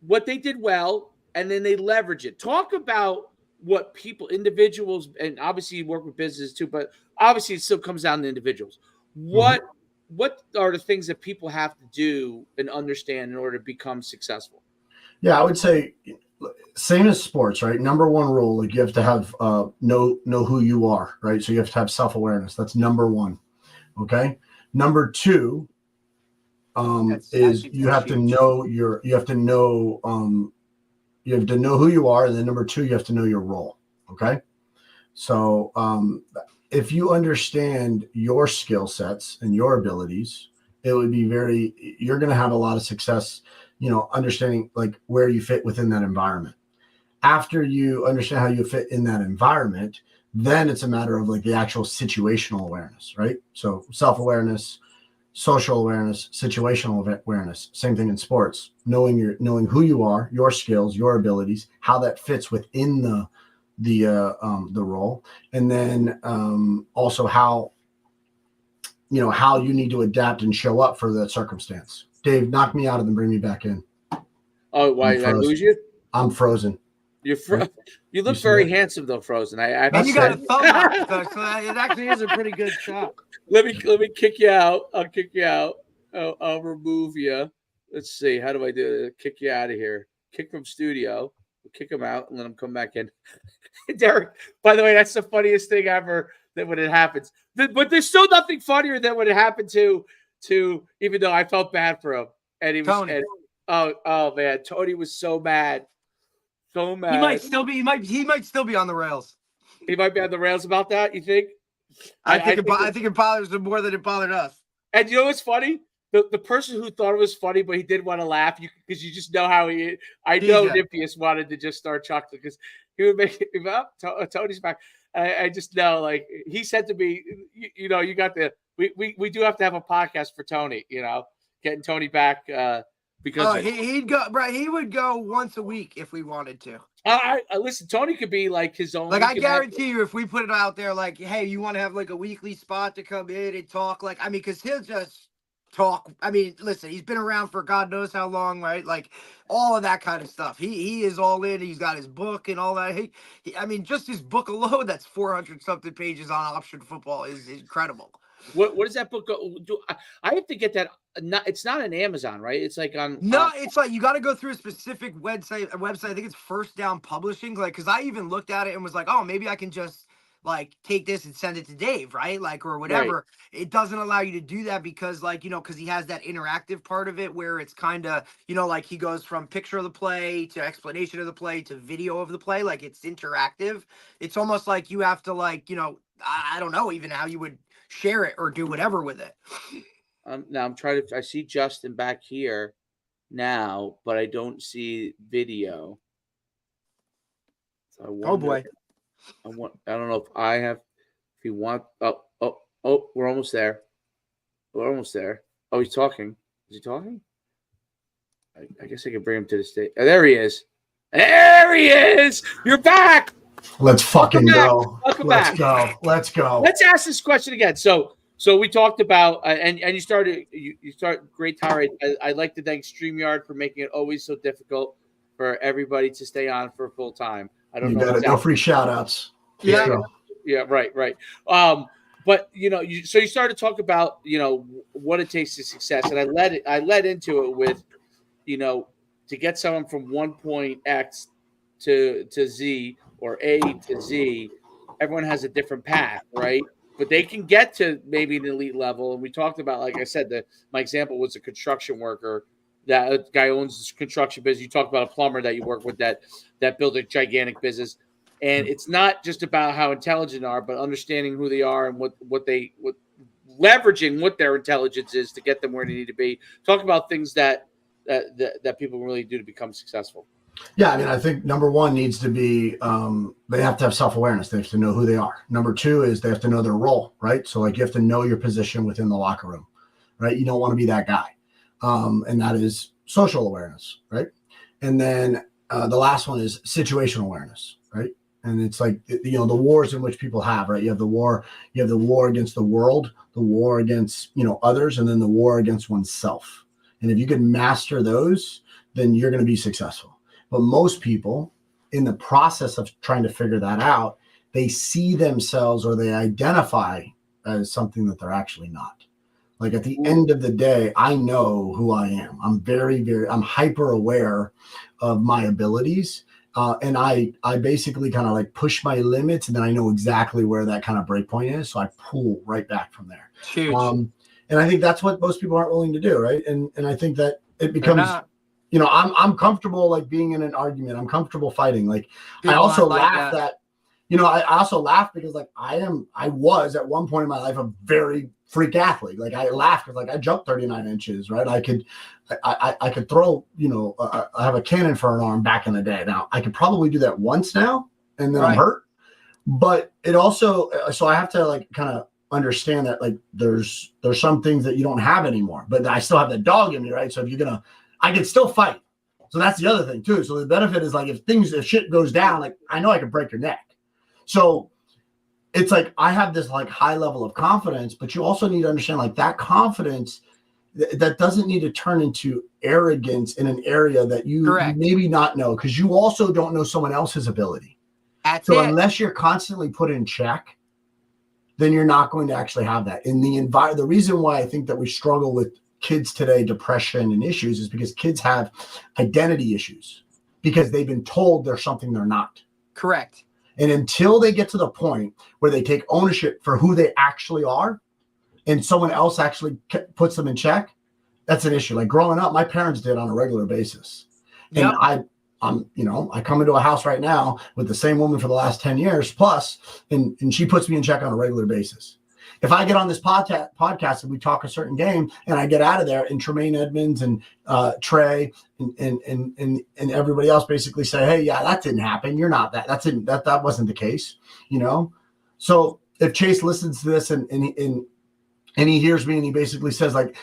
what they did well, and then they leverage it. Talk about what individuals, and obviously you work with businesses too, but obviously it still comes down to individuals. What are the things that people have to do and understand in order to become successful?
Yeah, I would say same as sports, right? Number one rule, like, you have to have know who you are, right? So you have to have self-awareness. That's number one. Okay. Number two is you have to know who you are, and then number two, you have to know your role. Okay. So if you understand your skill sets and your abilities, it would be you're going to have a lot of success, understanding like where you fit within that environment. After you understand how you fit in that environment, then it's a matter of like the actual situational awareness, right? So self-awareness, social awareness, situational awareness. Same thing in sports. Knowing who you are, your skills, your abilities, how that fits within the role, and then also how you need to adapt and show up for that circumstance. Dave, knock me out and then bring me back in.
Oh, why did I lose you?
I'm frozen.
You look very handsome though, Frozen.
And you got a thumb up, so it actually is a pretty good shot.
Let me kick you out. I'll kick you out. I'll remove you. Let's see. How do I do it? Kick you out of here. Kick from studio. We'll kick him out and let him come back in. Derek, by the way, that's the funniest thing ever that when it happens. But there's still nothing funnier than when it happened to even though I felt bad for him. And he was
Tony.
Oh man, Tony was so mad. So mad.
He might still be on the rails.
He might be on the rails about that, you think?
I think it bothers him more than it bothered us.
And you know what's funny? The person who thought it was funny, but he did want to laugh, because you just know how I know Nippius wanted to just start chuckling, because he would make it up. Tony's back. I just know, like, he said to me, you got we do have to have a podcast for Tony, getting Tony back. Because
he'd go, right? He would go once a week if we wanted to.
I listen. Tony could be like his own.
Like, I guarantee you, if we put it out there, like, hey, you want to have like a weekly spot to come in and talk, like, I mean, because he'll just talk. I mean, listen, he's been around for God knows how long, right? Like, all of that kind of stuff. He is all in. He's got his book and all that. I mean, just his book alone, that's 400 something pages on option football is incredible.
What does that book go? I have to get that. It's not on Amazon, right? It's like on.
No, it's like you got to go through a specific website. I think it's First Down Publishing. Like, because I even looked at it and was like, oh, maybe I can just like take this and send it to Dave, right? Like, or whatever. Right. It doesn't allow you to do that because, like, because he has that interactive part of it where it's kind of, like he goes from picture of the play to explanation of the play to video of the play. Like, it's interactive. It's almost like you have to, like, I don't know even how you would share it or do whatever with it.
Now I'm trying to. I see Justin back here now, but I don't see video. So
oh boy!
I don't know if I have. If you want, oh, Oh, we're almost there. We're almost there. Oh, he's talking. Is he talking? I guess I can bring him to the stage. Oh, there he is. There he is. You're back.
Let's fucking go.
Welcome
Let's
back.
go. Let's go.
Let's ask this question again. So we talked about and you started great tirade. I'd like to thank StreamYard for making it always so difficult for everybody to stay on for full time. I don't know.
No free shout outs.
Yeah.
Yeah. Right. But you started to talk about what it takes to success, and I led into it with to get someone from one point X to Z or A to Z. Everyone has a different path, right? But they can get to maybe an elite level. And we talked about, like I said, my example was a construction worker. That guy owns this construction business. You talked about a plumber that you work with that built a gigantic business. And it's not just about how intelligent they are, but understanding who they are and what leveraging what their intelligence is to get them where they need to be. Talk about things that people really do to become successful.
Yeah, I mean, I think number one needs to be they have to have self-awareness. They have to know who they are. Number two is they have to know their role, right? So like you have to know your position within the locker room, right? You don't want to be that guy. And that is social awareness, right? And then the last one is situational awareness, right? And it's like, the wars in which people have, right? You have the war against the world, the war against, others, and then the war against oneself. And if you can master those, then you're going to be successful. But most people, in the process of trying to figure that out, they see themselves or they identify as something that they're actually not. Like at the end of the day, I know who I am. I'm I'm hyper aware of my abilities. And I basically kind of like push my limits, and then I know exactly where that kind of break point is. So I pull right back from there.
Huge.
And I think that's what most people aren't willing to do. Right. And I think that it becomes, I'm comfortable like being in an argument. I'm comfortable fighting. Like I also laugh that I also laugh because like I was at one point in my life a very freak athlete. Like I laughed because like I jumped 39 inches, right? I could throw, I have a cannon for an arm back in the day. Now I could probably do that once now and then I'm hurt. But it also, so I have to like kind of understand that like there's some things that you don't have anymore, but I still have that dog in me, right? So if I can still fight. So that's the other thing too. So the benefit is like if shit goes down, like I know I can break your neck. So it's like I have this like high level of confidence, but you also need to understand like that confidence that doesn't need to turn into arrogance in an area that you maybe not know, because you also don't know someone else's ability. Unless you're constantly put in check, then you're not going to actually have that. In the reason why I think that we struggle with kids today, depression and issues, is because kids have identity issues because they've been told they're something they're not.
Correct.
And until they get to the point where they take ownership for who they actually are and someone else actually puts them in check, that's an issue. Like growing up, my parents did on a regular basis. And I come into a house right now with the same woman for the last 10 years plus, and she puts me in check on a regular basis. If I get on this podcast and we talk a certain game and I get out of there and Tremaine Edmonds and Trey and everybody else basically say, hey, yeah, that didn't happen. You're not that. That wasn't the case, So if Chase listens to this and he hears me and he basically says like,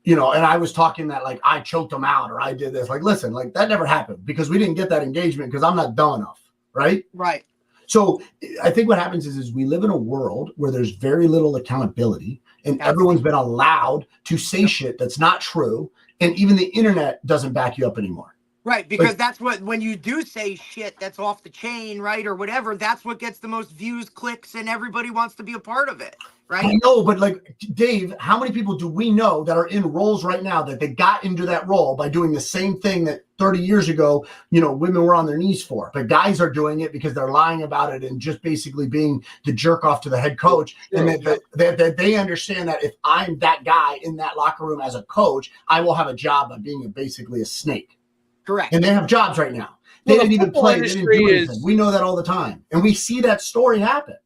and I was talking that like I choked him out or I did this, like, listen, like that never happened because we didn't get that engagement because I'm not dumb enough. Right.
Right.
So I think what happens is we live in a world where there's very little accountability and everyone's been allowed to say shit that's not true. And even the internet doesn't back you up anymore.
Right. Because that's when you do say shit that's off the chain, right, or whatever, that's what gets the most views, clicks, and everybody wants to be a part of it. Right.
I know, but like, Dave, how many people do we know that are in roles right now that they got into that role by doing the same thing that 30 years ago, women were on their knees for, but guys are doing it because they're lying about it and just basically being the jerk off to the head coach. Sure. And that they understand that if I'm that guy in that locker room as a coach, I will have a job by being basically a snake.
Correct.
And they have jobs right now. They didn't even play. They didn't do anything. We know that all the time. And we see that story happen.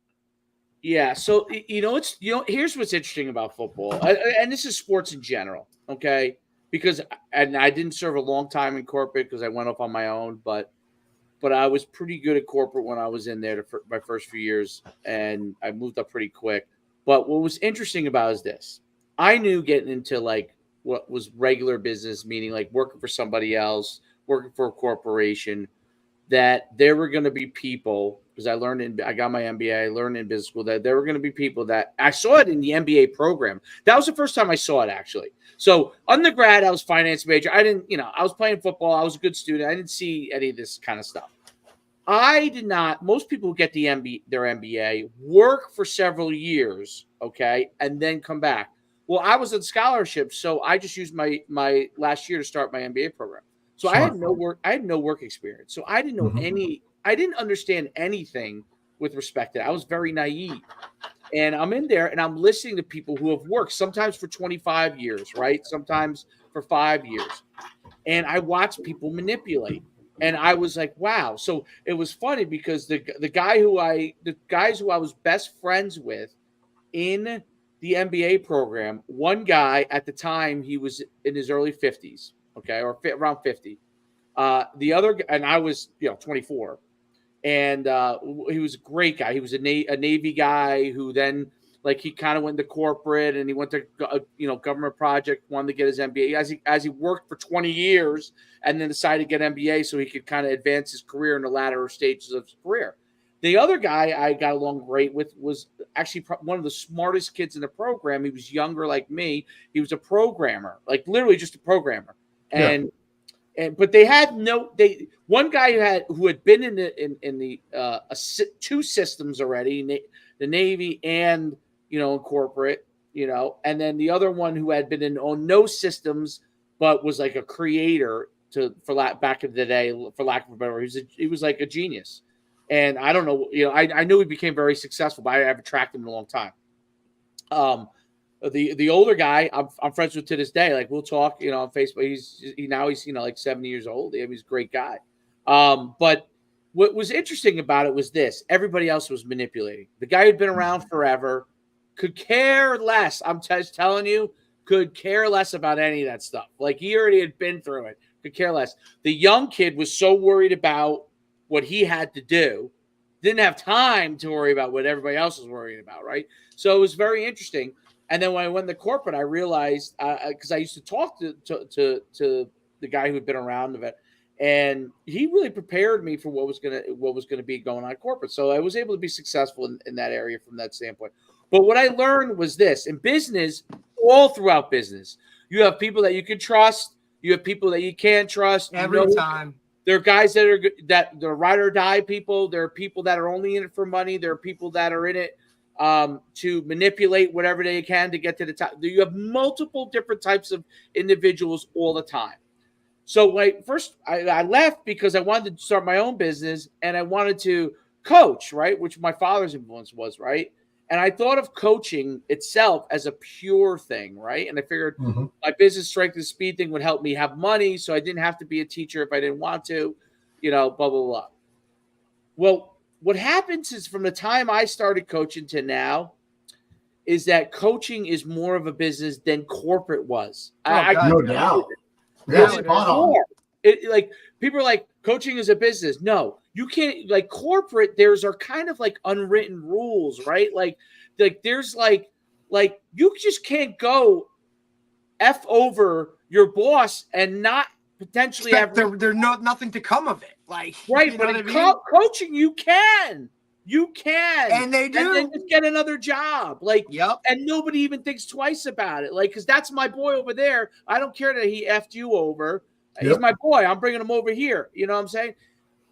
Yeah. So, here's what's interesting about football, and this is sports in general. Okay. Because, and I didn't serve a long time in corporate because I went off on my own, but I was pretty good at corporate when I was in there my first few years, and I moved up pretty quick. But what was interesting about it is this. I knew getting into like what was regular business, meaning like working for somebody else, working for a corporation, that there were going to be people, because I got my MBA, I learned in business school, that there were going to be people that I saw it in the MBA program. That was the first time I saw it, actually. So undergrad, I was finance major. I didn't, I was playing football. I was a good student. I didn't see any of this kind of stuff. I did not. Most people who get their MBA work for several years, okay, and then come back. Well, I was on scholarship, so I just used my last year to start my MBA program. So I had no work. I had no work experience. So I didn't know I didn't understand anything with respect to that. I was very naive. And I'm in there and I'm listening to people who have worked sometimes for 25 years, right? Sometimes for 5 years. And I watched people manipulate. And I was like, wow. So it was funny because the guys who I was best friends with in the MBA program, one guy at the time, he was in his early 50s, okay, or around 50. The other, and I was, 24. And he was a great guy. He was a Navy guy who then, like, he kind of went to corporate and he went to, government project, wanted to get his MBA as he worked for 20 years and then decided to get MBA so he could kind of advance his career in the latter stages of his career. The other guy I got along great with was actually one of the smartest kids in the program. He was younger like me. He was a programmer, like literally just a programmer. But they had one guy who had been in the two systems already, the Navy and in corporate, and then the other one who had been in no systems but was like a creator back in the day, for lack of a better word. He was like a genius. And I don't know, I knew he became very successful, but I've tracked him in a long time. The older guy, I'm friends with to this day. Like, we'll talk, on Facebook. He's like 70 years old. He's a great guy. But what was interesting about it was this: everybody else was manipulating. The guy who'd been around forever could care less. I'm just telling you, could care less about any of that stuff. Like, he already had been through it. Could care less. The young kid was so worried about what he had to do, didn't have time to worry about what everybody else was worrying about, right? So it was very interesting. And then when I went to corporate, I realized, because I used to talk to the guy who had been around it, and he really prepared me for what was gonna be going on in corporate. So I was able to be successful in that area from that standpoint. But what I learned was this: in business, all throughout business, you have people that you can trust, you have people that you can't trust.
Every time.
There are guys that they're ride or die people. There are people that are only in it for money. There are people that are in it to manipulate whatever they can to get to the top. You have multiple different types of individuals all the time. So I left because I wanted to start my own business and I wanted to coach, right? Which my father's influence was, right? And I thought of coaching itself as a pure thing, right? And I figured my business strength and speed thing would help me have money, so I didn't have to be a teacher if I didn't want to, blah, blah, blah. Well, what happens is from the time I started coaching to now is that coaching is more of a business than corporate was.
No doubt. Yeah, spot on.
Like, people are like, coaching is a business. No, you can't. Like, corporate, are kind of like unwritten rules, right? Like there's like you just can't go F over your boss and not potentially have
there's nothing to come of it. Like,
right, but in coaching you can,
and they do,
and then just get another job. Like,
yep.
And nobody even thinks twice about it. Like, because that's my boy over there. I don't care that he effed you over. Yep. He's my boy. I'm bringing him over here. You know what I'm saying?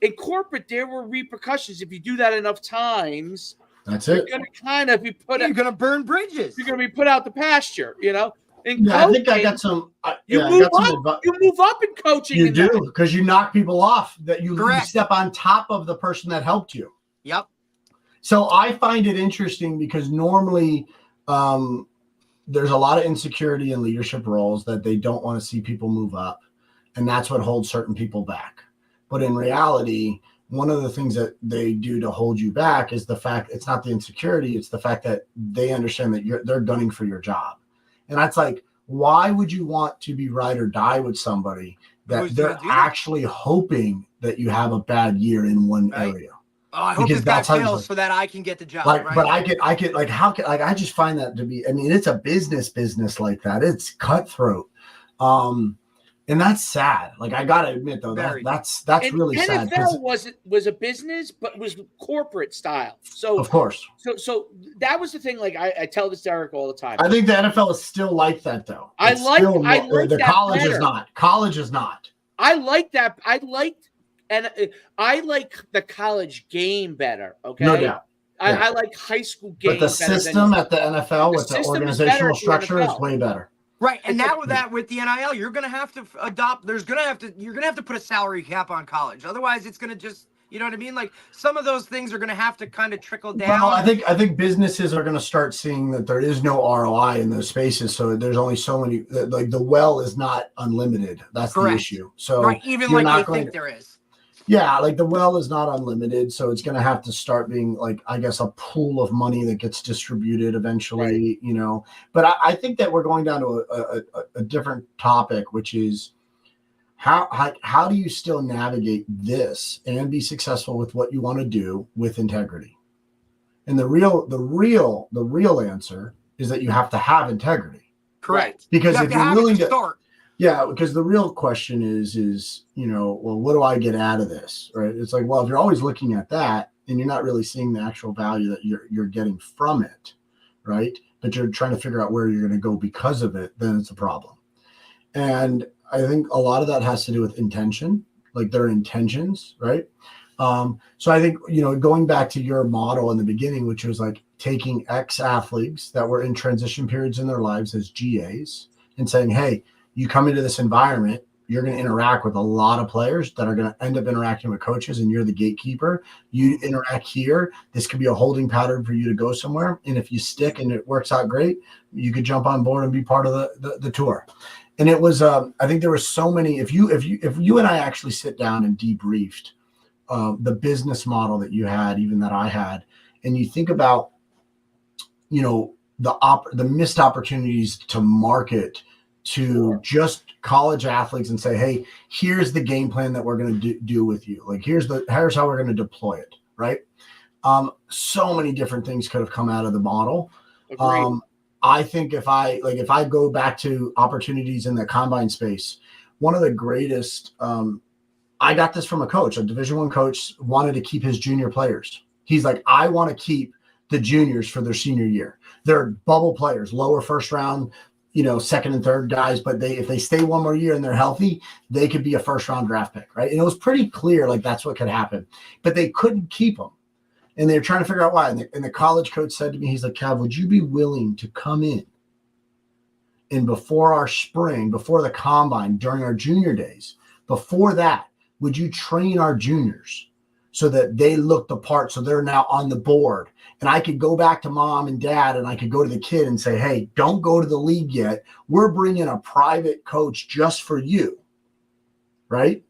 In corporate, there were repercussions. If you do that enough times,
that's
you're going to kind of be
you're going to burn bridges.
You're going to be put out the pasture, In
coaching, I think I got some.
You move up in coaching.
You do, because you knock people off. That you step on top of the person that helped you.
Yep.
So I find it interesting because normally there's a lot of insecurity in leadership roles that they don't want to see people move up. And that's what holds certain people back. But in reality, one of the things that they do to hold you back is the fact it's not the insecurity. It's the fact that they understand that they're gunning for your job. And that's like, why would you want to be ride or die with somebody that they're actually hoping that you have a bad year in one area?
Oh, I hope this guy fails so that I can get the job.
Like,
right?
but I could like, how can, like, I just find that to be, I mean, it's a business like that. It's cutthroat. And that's sad. Like, I gotta admit though, that's
and
really sad.
NFL was a business, but was corporate style. So
of course.
So that was the thing. Like I tell this to Eric all the time.
I think the NFL is still like that though.
I like
the
that
college
better.
is not. College is not.
I like that. I like the college game better. Okay.
No doubt.
I like high school game.
But the system at the NFL with the organizational structure is way better.
Right, and now with that, with the NIL, you're going to have to adopt. You're going to have to put a salary cap on college. Otherwise, it's going to just, you know what I mean? Like, some of those things are going to have to kind of trickle down.
Well, I think businesses are going to start seeing that there is no ROI in those spaces. So there's only so many. Like, the well is not unlimited. That's the issue. So
right, even like they think there is.
Yeah, like the well is not unlimited, so it's going to have to start being like, I guess, a pool of money that gets distributed eventually, you know. But I think that we're going down to a different topic, which is how do you still navigate this and be successful with what you want to do with integrity? And the real answer is that you have to have integrity.
Correct.
Because if you're willing to
start.
Yeah, because the real question is, you know, well, what do I get out of this, right? It's like, well, if you're always looking at that and you're not really seeing the actual value that you're getting from it, right? But you're trying to figure out where you're going to go because of it, then it's a problem. And I think a lot of that has to do with intention, like their intentions, right? So I think, you know, going back to your model in the beginning, which was like taking ex-athletes that were in transition periods in their lives as GAs and saying, hey, you come into this environment, you're going to interact with a lot of players that are going to end up interacting with coaches, and you're the gatekeeper. You interact here. This could be a holding pattern for you to go somewhere. And if you stick and it works out great, you could jump on board and be part of the tour. And it was, I think there were so many, if you and I actually sit down and debriefed the business model that you had, even that I had, and you think about, you know, the missed opportunities to market to just college athletes and say, hey, here's the game plan that we're going to do with you. Like, here's how we're going to deploy it. Right. So many different things could have come out of the model. I think if I go back to opportunities in the combine space, one of the greatest, I got this from a coach, a Division I coach wanted to keep his junior players. He's like, I want to keep the juniors for their senior year. They're bubble players, lower first round, you know, second and third guys, but if they stay one more year and they're healthy, they could be a first round draft pick, right? And it was pretty clear, like, that's what could happen, but they couldn't keep them. And they're trying to figure out why. And the college coach said to me, he's like, Cav, would you be willing to come in and before our spring, before the combine, during our junior days, before that, would you train our juniors so that they look the part, so they're now on the board? And I could go back to mom and dad and I could go to the kid and say, hey, don't go to the league yet. We're bringing a private coach just for you, right?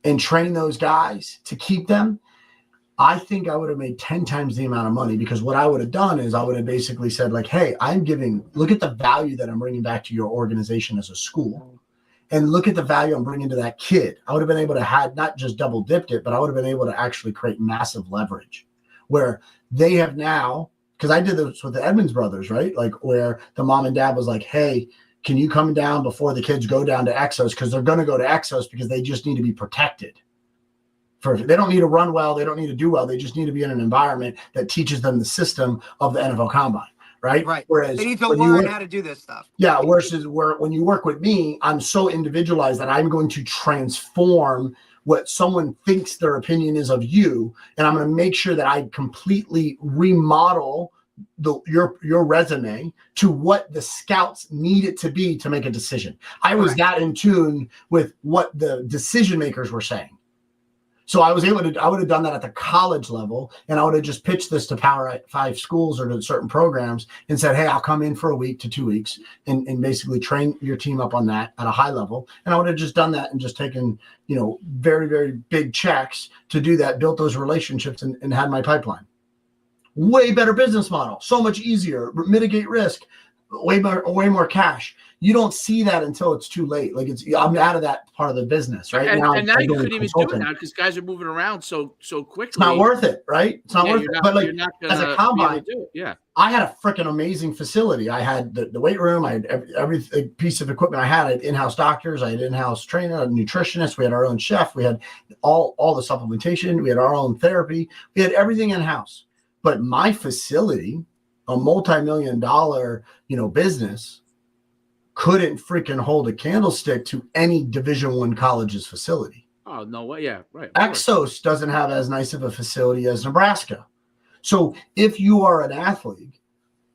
And train those guys to keep them. I think I would have made 10 times the amount of money, because what I would have done is I would have basically said, like, hey, look at the value that I'm bringing back to your organization as a school. And look at the value I'm bringing to that kid. I would have been able to have not just double dipped it, but I would have been able to actually create massive leverage where they have now, because I did this with the Edmonds brothers, right? Like, where the mom and dad was like, hey, can you come down before the kids go down to Exos? Because they're going to go to Exos because they just need to be protected. They don't need to run well. They don't need to do well. They just need to be in an environment that teaches them the system of the NFL Combine. Right.
Whereas they need to learn how to do this stuff.
Yeah. Versus when you work with me, I'm so individualized that I'm going to transform what someone thinks their opinion is of you. And I'm going to make sure that I completely remodel your resume to what the scouts need it to be to make a decision. I was that in tune with what the decision makers were saying. So I would have done that at the college level, and I would have just pitched this to Power 5 schools or to certain programs and said, hey, I'll come in for a week to 2 weeks and basically train your team up on that at a high level. And I would have just done that and just taken, you know, very, very big checks to do that, built those relationships and had my pipeline. Way better business model, so much easier, mitigate risk, way more cash. you don't see that until it's too late. Like I'm out of that part of the business right
and
now.
And now you couldn't even do it now because guys are moving around so quickly.
It's not worth it, right? It's not worth it. But like as a combine,
do it. Yeah.
I had a freaking amazing facility. I had the weight room. I had every piece of equipment I had. I had in-house doctors. I had in-house trainer, a nutritionist. We had our own chef. We had all the supplementation. We had our own therapy. We had everything in-house. But my facility, a multi-million-dollar, business, couldn't freaking hold a candlestick to any Division I college's facility.
Oh, no way. Yeah, right.
Exos doesn't have as nice of a facility as Nebraska. So if you are an athlete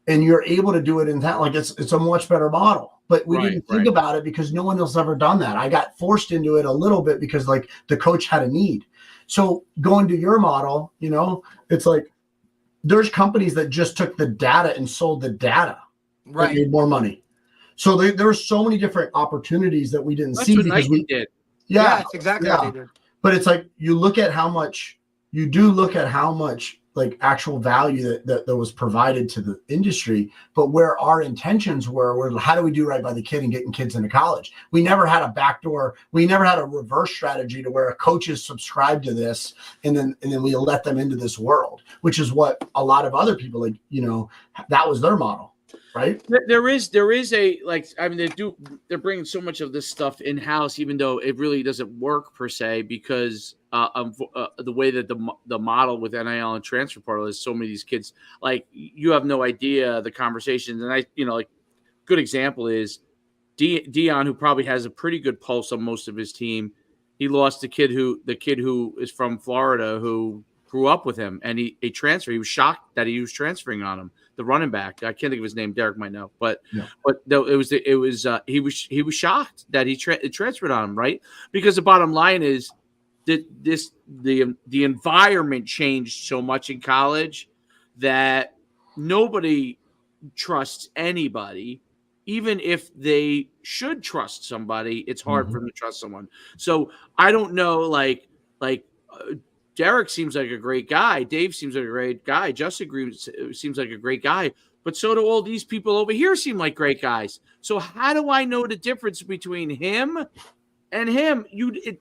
and you're able to do it in that, like it's a much better model. But we didn't think about it because no one else ever done that. I got forced into it a little bit because like the coach had a need. So going to your model, it's like there's companies that just took the data and sold the data, right? Made more money. So there were so many different opportunities that we didn't see because we
did. Yeah, that's exactly what they did.
But it's like you do look at how much like actual value that was provided to the industry, but where our intentions were how do we do right by the kid and getting kids into college? We never had a backdoor. We never had a reverse strategy to where a coaches subscribe to this and then we let them into this world, which is what a lot of other people that was their model. Right.
There is they're bringing so much of this stuff in house, even though it really doesn't work per se, because the way that the model with NIL and transfer portal is, so many of these kids, like you have no idea the conversations. And good example is Dion, who probably has a pretty good pulse on most of his team. He lost the kid who is from Florida, who grew up with him, and he transferred. He was shocked that he was transferring on him. The running back, I can't think of his name. Derek might know, but he was shocked that he transferred on him, right? Because the bottom line is that the environment changed so much in college that nobody trusts anybody. Even if they should trust somebody, it's hard for them to trust someone. So I don't know, Derek seems like a great guy. Dave seems like a great guy. Justin seems like a great guy. But so do all these people over here seem like great guys. So how do I know the difference between him and him?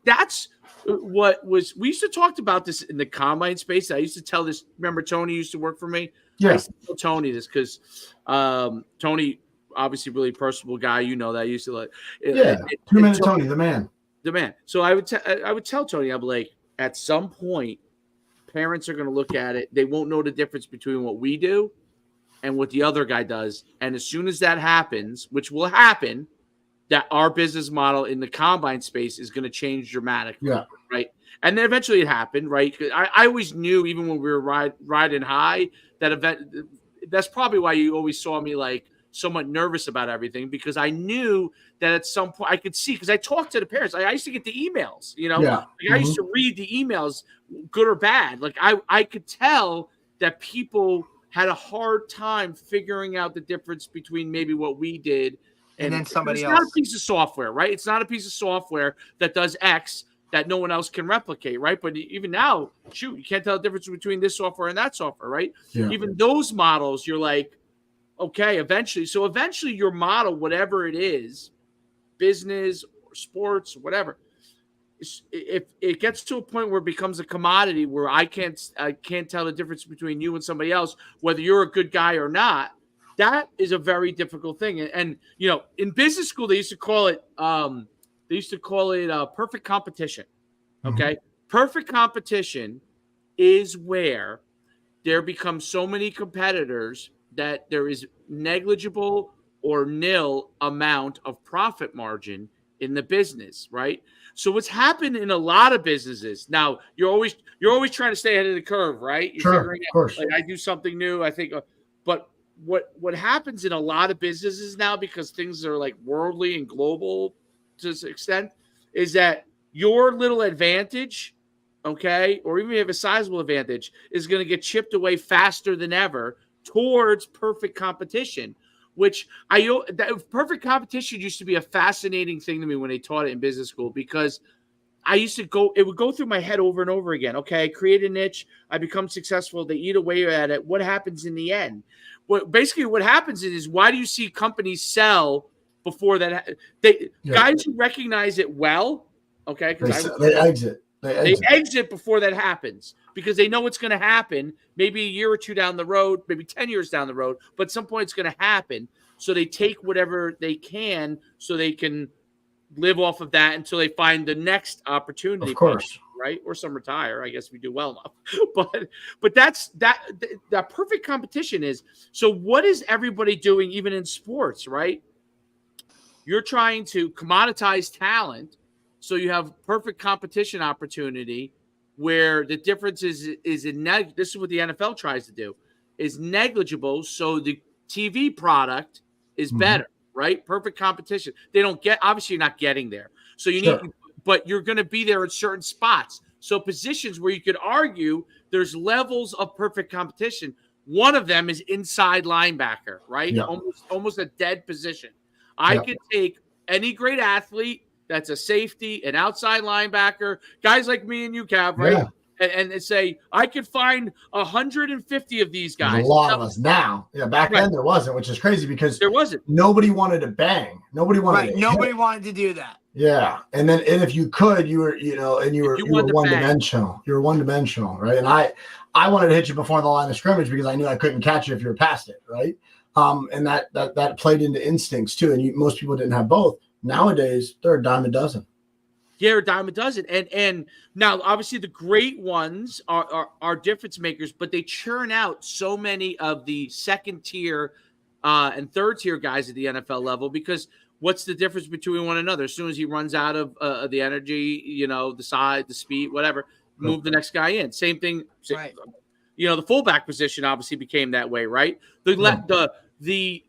That's what was – we used to talk about this in the combine space. I used to tell this – remember Tony used to work for me?
Yeah.
I used to tell Tony this because Tony, obviously really personable guy. You know that. I used to like –
2-minute Tony, the man.
The man. So I would tell Tony, I'd be like, at some point, parents are going to look at it. They won't know the difference between what we do and what the other guy does. And as soon as that happens, which will happen, that our business model in the combine space is going to change dramatically.
Yeah.
Right. And then eventually it happened. Right. I always knew, even when we were riding high, that's probably why you always saw me like somewhat nervous about everything, because I knew that at some point I could see, because I talked to the parents. I used to get the emails, I used to read the emails, good or bad. Like I could tell that people had a hard time figuring out the difference between maybe what we did
and then somebody else.
It's not a piece of software, right? It's not a piece of software that does X that no one else can replicate, right? But even now, shoot, you can't tell the difference between this software and that software, right?
Yeah.
Even those models, you're like, okay, eventually your model, whatever it is, business or sports, whatever, if it gets to a point where it becomes a commodity where I can't tell the difference between you and somebody else, whether you're a good guy or not, that is a very difficult thing. And in business school, they used to call it perfect competition. Okay. Perfect competition is where there becomes so many competitors that there is negligible or nil amount of profit margin in the business, right? So what's happened in a lot of businesses now, you're always trying to stay ahead of the curve, right? You're figuring
of course.
Like I do something new, I think, but what happens in a lot of businesses now, because things are like worldly and global to this extent, is that your little advantage, okay, or even if you have a sizable advantage, is going to get chipped away faster than ever towards perfect competition, which perfect competition used to be a fascinating thing to me when they taught it in business school, because it would go through my head over and over again. Okay, I create a niche, I become successful, they eat away at it. What happens in the end? What happens is, why do you see companies sell before that. Guys who recognize it well, okay, because
they exit.
They exit before that happens because they know it's going to happen. Maybe a year or two down the road, maybe 10 years down the road, but at some point it's going to happen. So they take whatever they can so they can live off of that until they find the next opportunity.
Of course.
Right? Or some retire. I guess we do well enough. But that's that perfect competition is. So what is everybody doing even in sports, right? You're trying to commoditize talent so you have perfect competition opportunity where the difference is this is what the NFL tries to do, is negligible so the TV product is better, right? Perfect competition. They don't get, obviously you're not getting there. So you need, but you're going to be there at certain spots. So positions where you could argue there's levels of perfect competition. One of them is inside linebacker, right?
Yeah.
Almost a dead position. I could take any great athlete that's a safety, an outside linebacker, guys like me and you, Cav, right? Yeah. And say, I could find 150 of these guys.
There's a lot of us now. Yeah, back then there wasn't, which is crazy because
there wasn't.
Nobody wanted to bang. Nobody wanted to
Nobody wanted to do that.
Yeah. And if you could, you were one-dimensional. You were one-dimensional, right? And I wanted to hit you before the line of scrimmage because I knew I couldn't catch you if you were past it, right? And that played into instincts too. And most people didn't have both. Nowadays, they're a dime a dozen.
Yeah, a dime a dozen. And now, obviously, the great ones are difference makers, but they churn out so many of the second tier and third tier guys at the NFL level because what's the difference between one another? As soon as he runs out of the energy, the size, the speed, whatever, move the next guy in. Same thing.
Right.
The fullback position obviously became that way, right? The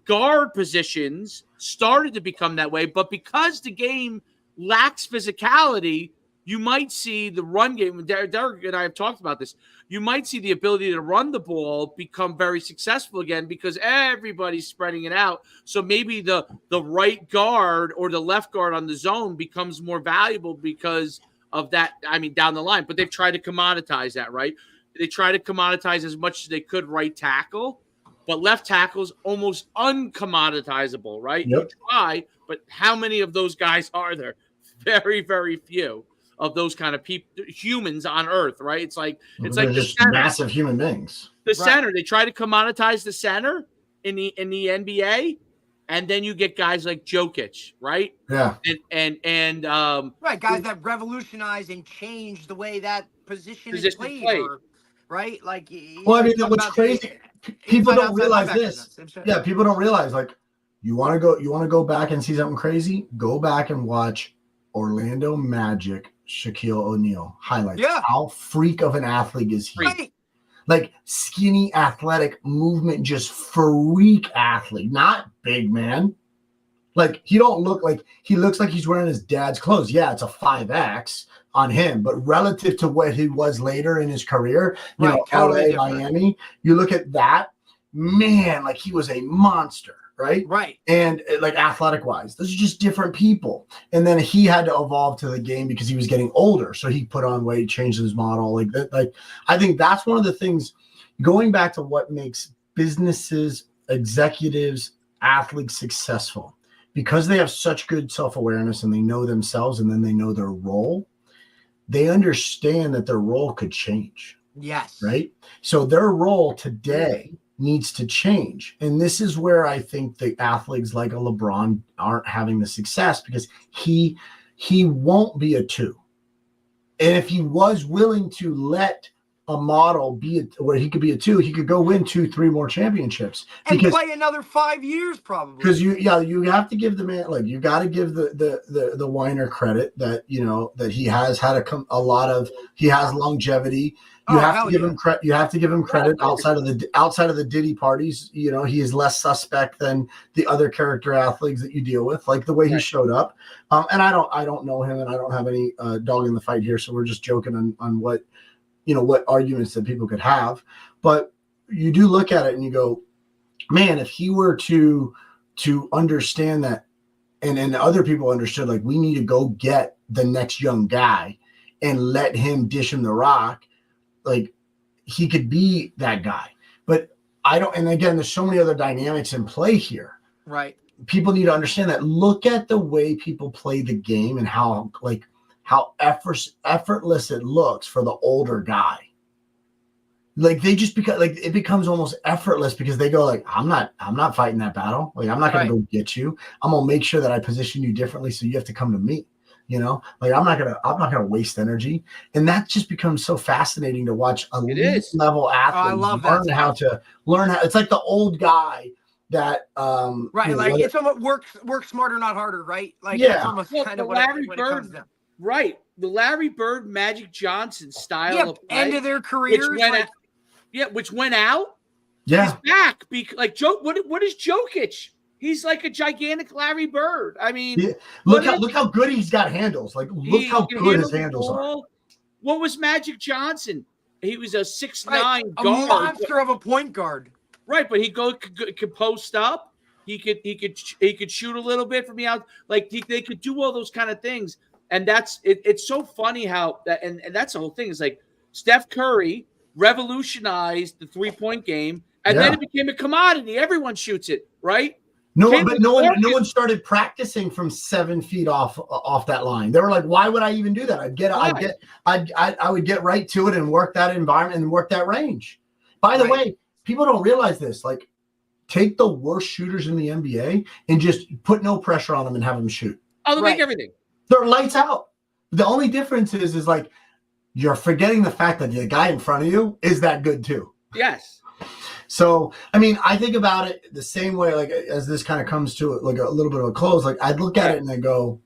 guard positions started to become that way, but because the game lacks physicality, you might see the run game. Derek and I have talked about this. You might see the ability to run the ball become very successful again because everybody's spreading it out. So maybe the right guard or the left guard on the zone becomes more valuable because of that. I mean, down the line, but they've tried to commoditize that, right? They try to commoditize as much as they could right tackle. But left tackle's almost uncommoditizable, right?
Yep.
You try, but how many of those guys are there? Very, very few of those kind of people, humans on Earth, right? It's like
just massive human beings.
The center, they try to commoditize the center in the NBA, and then you get guys like Jokic, right?
Yeah.
And
guys that revolutionized and changed the way that position is played. Right? Like,
well, I mean, what's crazy, people don't realize this. Yeah, people don't realize, like, you want to go back and see something crazy? Go back and watch Orlando Magic, Shaquille O'Neal highlights.
Yeah.
How freak of an athlete is he?
Right.
Like, skinny, athletic movement, just freak athlete, not big man. Like, he looks like he's wearing his dad's clothes. Yeah, it's a 5X on him, but relative to what he was later in his career,
totally
LA, Miami, you look at that, man, like he was a monster, right?
Right.
And like athletic wise, those are just different people. And then he had to evolve to the game because he was getting older. So he put on weight, changed his model. Like that, I think that's one of the things, going back to what makes businesses, executives, athletes successful, because they have such good self-awareness and they know themselves and then they know their role. They understand that their role could change.
Yes.
Right? So their role today needs to change. And this is where I think the athletes like a LeBron aren't having the success because he won't be a 2. And if he was willing to let a model be where he could be a 2, he could go win 2-3 more championships
and play another 5 years probably.
Because you have to give the man, like, you got to give the Weiner credit that that he has had he has longevity. You have to give him credit. You have to give him credit outside of the Diddy parties. He is less suspect than the other character athletes that you deal with, like the way he showed up. And I don't know him, and I don't have any dog in the fight here, so we're just joking on what. What arguments that people could have, but you do look at it and you go, man, if he were to understand that, and other people understood, like, we need to go get the next young guy and let him dish him the rock, like, he could be that guy. But I don't, and again, there's so many other dynamics in play here.
Right.
people need to understand that. Look at the way people play the game and how effortless it looks for the older guy. Like they just it becomes almost effortless because they go like, I'm not fighting that battle. Like I'm not going to go get you. I'm going to make sure that I position you differently so you have to come to me. Like I'm not gonna waste energy, and that just becomes so fascinating to watch elite level athletes learn how. It's like the old guy that
it's almost work smarter, not harder, right? Like that's almost kind of what it comes down.
Right, the Larry Bird, Magic Johnson style of play,
end of their careers,
which went out.
Yeah,
he's back. Like what is Jokic? He's like a gigantic Larry Bird. I mean,
look how good he's got handles. Like, look how good his handles are.
What was Magic Johnson? He was a 6'9" guard,
a monster of a point guard.
Right, but he could post up. He could shoot a little bit from the out. Like they could do all those kind of things, and that's it. It's so funny how that and that's the whole thing. Is like Steph Curry revolutionized the 3-point game, and then it became a commodity. Everyone shoots it, right?
No one started practicing from 7 feet off that line. They were like, why would I even do that? I would get right to it and work that environment and work that range. By the way, people don't realize this. Like, take the worst shooters in the NBA and just put no pressure on them and have them shoot.
Oh, they make everything.
They're lights out. The only difference is like you're forgetting the fact that the guy in front of you is that good too.
Yes.
So, I mean, I think about it the same way, like as this kind of comes to it, like a little bit of a close, like I'd look at it and I go,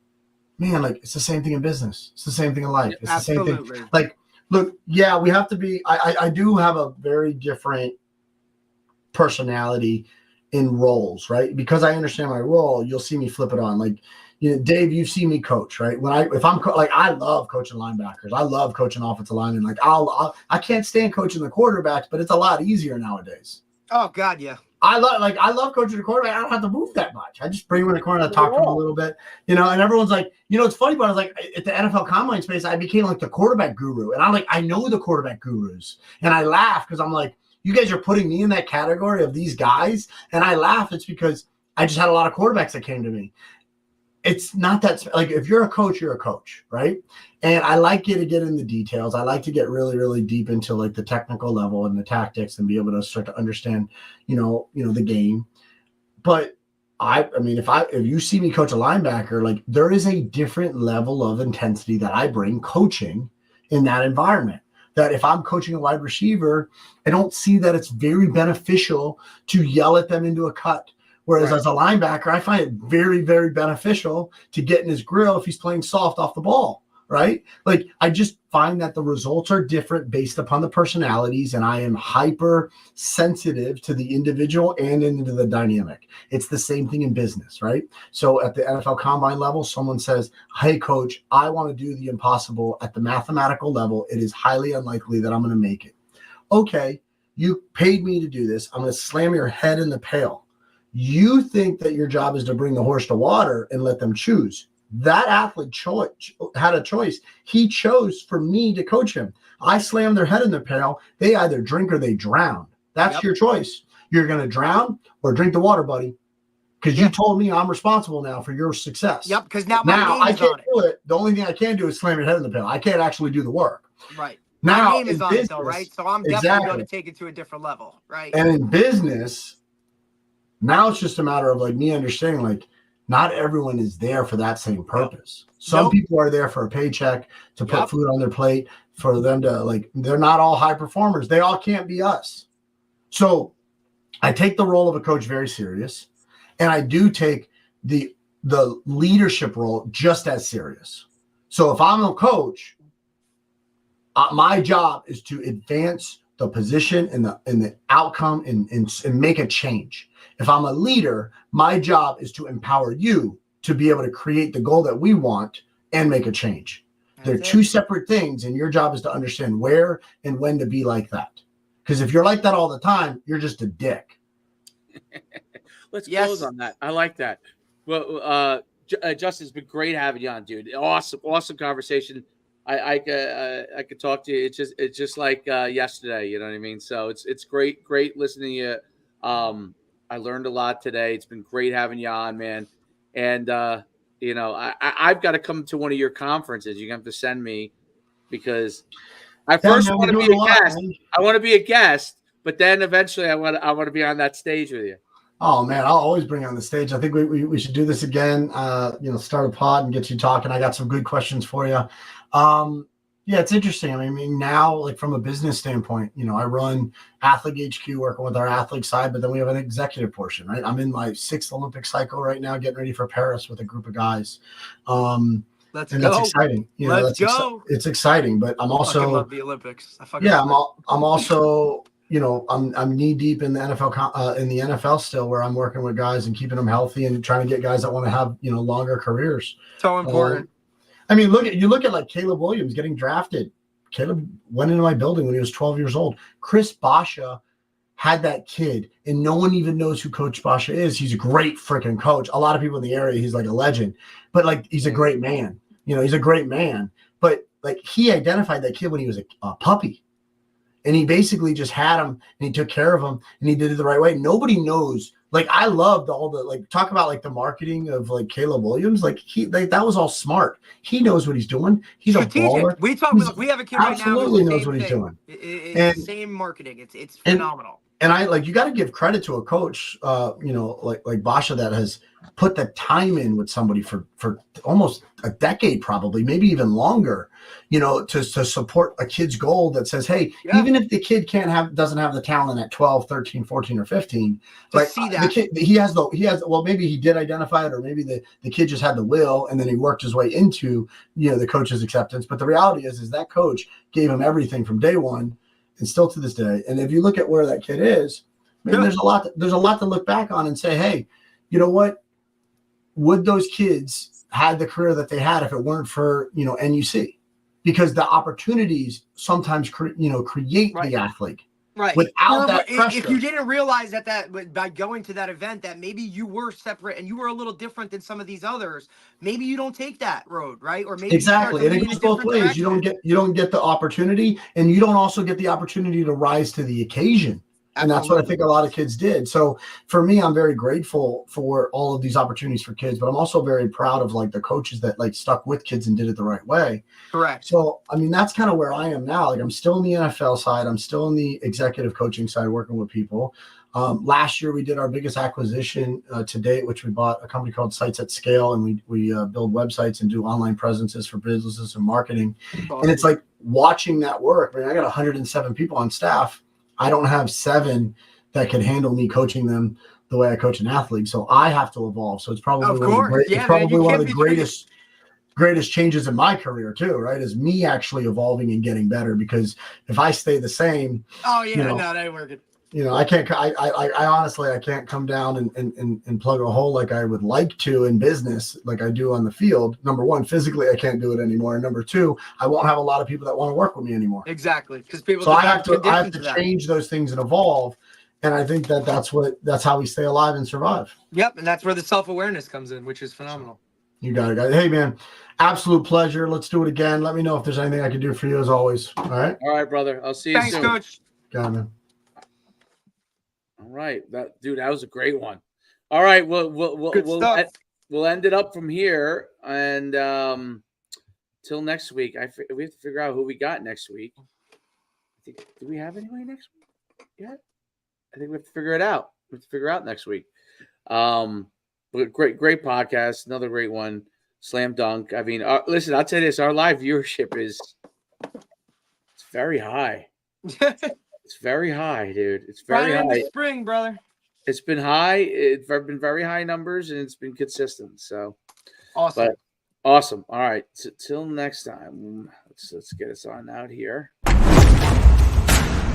man, like it's the same thing in business. It's the same thing in life. It's the same thing. Like, look, yeah, we have to be, I do have a very different personality in roles, right? Because I understand my role, you'll see me flip it on. Like, Dave, you've seen me coach, right? I love coaching linebackers. I love coaching offensive linemen. Like I can't stand coaching the quarterbacks, but it's a lot easier nowadays.
Oh God, yeah.
I love coaching the quarterback. I don't have to move that much. I just bring him in the corner and talk to him a little bit, and everyone's like, it's funny, but I was like, at the NFL Combine space, I became like the quarterback guru, and I'm like, I know the quarterback gurus, and I laugh because I'm like, you guys are putting me in that category of these guys, and I laugh. It's because I just had a lot of quarterbacks that came to me. It's not that like if you're a coach, you're a coach, right? And I like you to get in the details. I like to get really, really deep into like the technical level and the tactics and be able to start to understand, the game. But I mean, if you see me coach a linebacker, like there is a different level of intensity that I bring coaching in that environment. That if I'm coaching a wide receiver, I don't see that it's very beneficial to yell at them into a cut. Whereas as a linebacker, I find it very, very beneficial to get in his grill if he's playing soft off the ball, right? Like I just find that the results are different based upon the personalities, and I am hyper sensitive to the individual and into the dynamic. It's the same thing in business, right? So at the NFL Combine level, someone says, hey, coach, I want to do the impossible at the mathematical level. It is highly unlikely that I'm going to make it. Okay, you paid me to do this. I'm going to slam your head in the pail. You think that your job is to bring the horse to water and let them choose. That athlete had a choice. He chose for me to coach him. I slammed their head in the pail. They either drink or they drown. That's your choice. You're going to drown or drink the water, buddy. Because you told me I'm responsible now for your success.
Yep, because now I
can't do it. The only thing I can do is slam your head in the pail. I can't actually do the work.
Right.
Now,
my name is on it though, right? So I'm definitely going to take it to a different level, right?
And in business, now it's just a matter of like me understanding like not everyone is there for that same purpose. Some people are there for a paycheck, to put food on their plate, for them to like, they're not all high performers. They all can't be us. So I take the role of a coach very serious, and I do take the leadership role just as serious. So if I'm a coach, my job is to advance the position and the outcome and make a change. If I'm a leader, my job is to empower you to be able to create the goal that we want and make a change. They're two separate things, and your job is to understand where and when to be like that. Because if you're like that all the time, you're just a dick.
Let's close on that. I like that. Well, Justin, it's been great having you on, dude. Awesome conversation. I could talk to you. It's just like yesterday. You know what I mean? So it's great listening to you. I learned a lot today. It's been great having you on, man. And I've got to come to one of your conferences. You're gonna have to send me, because I first want to be a guest. I want to be a guest, but then eventually I want to be on that stage with you.
Oh man, I'll always bring you on the stage. I think we should do this again. Start a pod and get you talking. I got some good questions for you. Yeah, it's interesting. I mean, now, like from a business standpoint, I run Athlete HQ, working with our athlete side, but then we have an executive portion, right? I'm in my 6th Olympic cycle right now, getting ready for Paris with a group of guys.
Let's
go.
That's
exciting.
Let's go.
It's exciting, but I'm also
I love the Olympics.
I'm also I'm knee deep in the NFL still, where I'm working with guys and keeping them healthy and trying to get guys that want to have longer careers.
So important.
I mean, look at like Caleb Williams getting drafted. Caleb went into my building when he was 12 years old. Chris Basha had that kid, and no one even knows who Coach Basha is. He's a great freaking coach. A lot of people in the area, he's like a legend, but like he's a great man. He's a great man. But like he identified that kid when he was a puppy. And he basically just had him, and he took care of him, and he did it the right way. Nobody knows. Like, I loved all the talk about like the marketing of like Caleb Williams. Like that was all smart. He knows what he's doing. He's
strategic.
A baller.
We have a kid right now.
Absolutely knows what he's doing.
It's the same marketing. It's phenomenal.
And you got to give credit to a coach, like Basha, that has put the time in with somebody for almost a decade, probably, maybe even longer, to support a kid's goal that says, hey, even if the kid doesn't have the talent at 12, 13, 14, or 15,
see that.
The kid, maybe he did identify it, or maybe the kid just had the will, and then he worked his way into, the coach's acceptance. But the reality is that coach gave him everything from day one, and still to this day. And if you look at where that kid is, man, there's a lot to look back on and say, hey, you know what? Would those kids had the career that they had if it weren't for, NUC? Because the opportunities sometimes create the athlete.
Right.
Without that pressure.
If you didn't realize that by going to that event that maybe you were separate and you were a little different than some of these others, maybe you don't take that road, right? Or maybe
exactly, and it goes both ways.
Direction.
You don't get the opportunity, and you don't also get the opportunity to rise to the occasion. And that's what I think a lot of kids did. So for me, I'm very grateful for all of these opportunities for kids, but I'm also very proud of like the coaches that like stuck with kids and did it the right way.
Correct.
So, I mean, that's kind of where I am now. Like I'm still in the NFL side. I'm still in the executive coaching side, working with people. Last year we did our biggest acquisition to date, which we bought a company called Sites at Scale, and we build websites and do online presences for businesses and marketing. Awesome. And it's like watching that work. I mean, I got 107 people on staff. I don't have 7 that could handle me coaching them the way I coach an athlete. So I have to evolve. So it's probably one of the greatest changes in my career too, right? Is me actually evolving and getting better, because if I stay the same,
that ain't working.
I can't, I honestly, I can't come down and plug a hole like I would like to in business, like I do on the field. Number one, physically, I can't do it anymore. And number two, I won't have a lot of people that want to work with me anymore.
Exactly. Because people,
so I have to change those things and evolve. And I think that's how we stay alive and survive.
Yep. And that's where the self-awareness comes in, which is phenomenal.
You got it, guys. Hey man, absolute pleasure. Let's do it again. Let me know if there's anything I can do for you as always. All right.
All right, brother. I'll see you soon.
Thanks, Coach.
Got it, man.
All right, that was a great one. All right, we'll end it up from here, and till next week. We have to figure out who we got next week. Do we have anybody next week yet? I think we have to figure it out. We have to figure out next week. But great podcast, another great one, slam dunk. I mean, listen, I'll tell you this: our live viewership it's very high. It's very high, dude. It's very high.
In the spring, brother.
It's been high. It's been very high numbers, and it's been consistent. So
awesome.
But awesome. All right. Till next time. Let's get us on out here.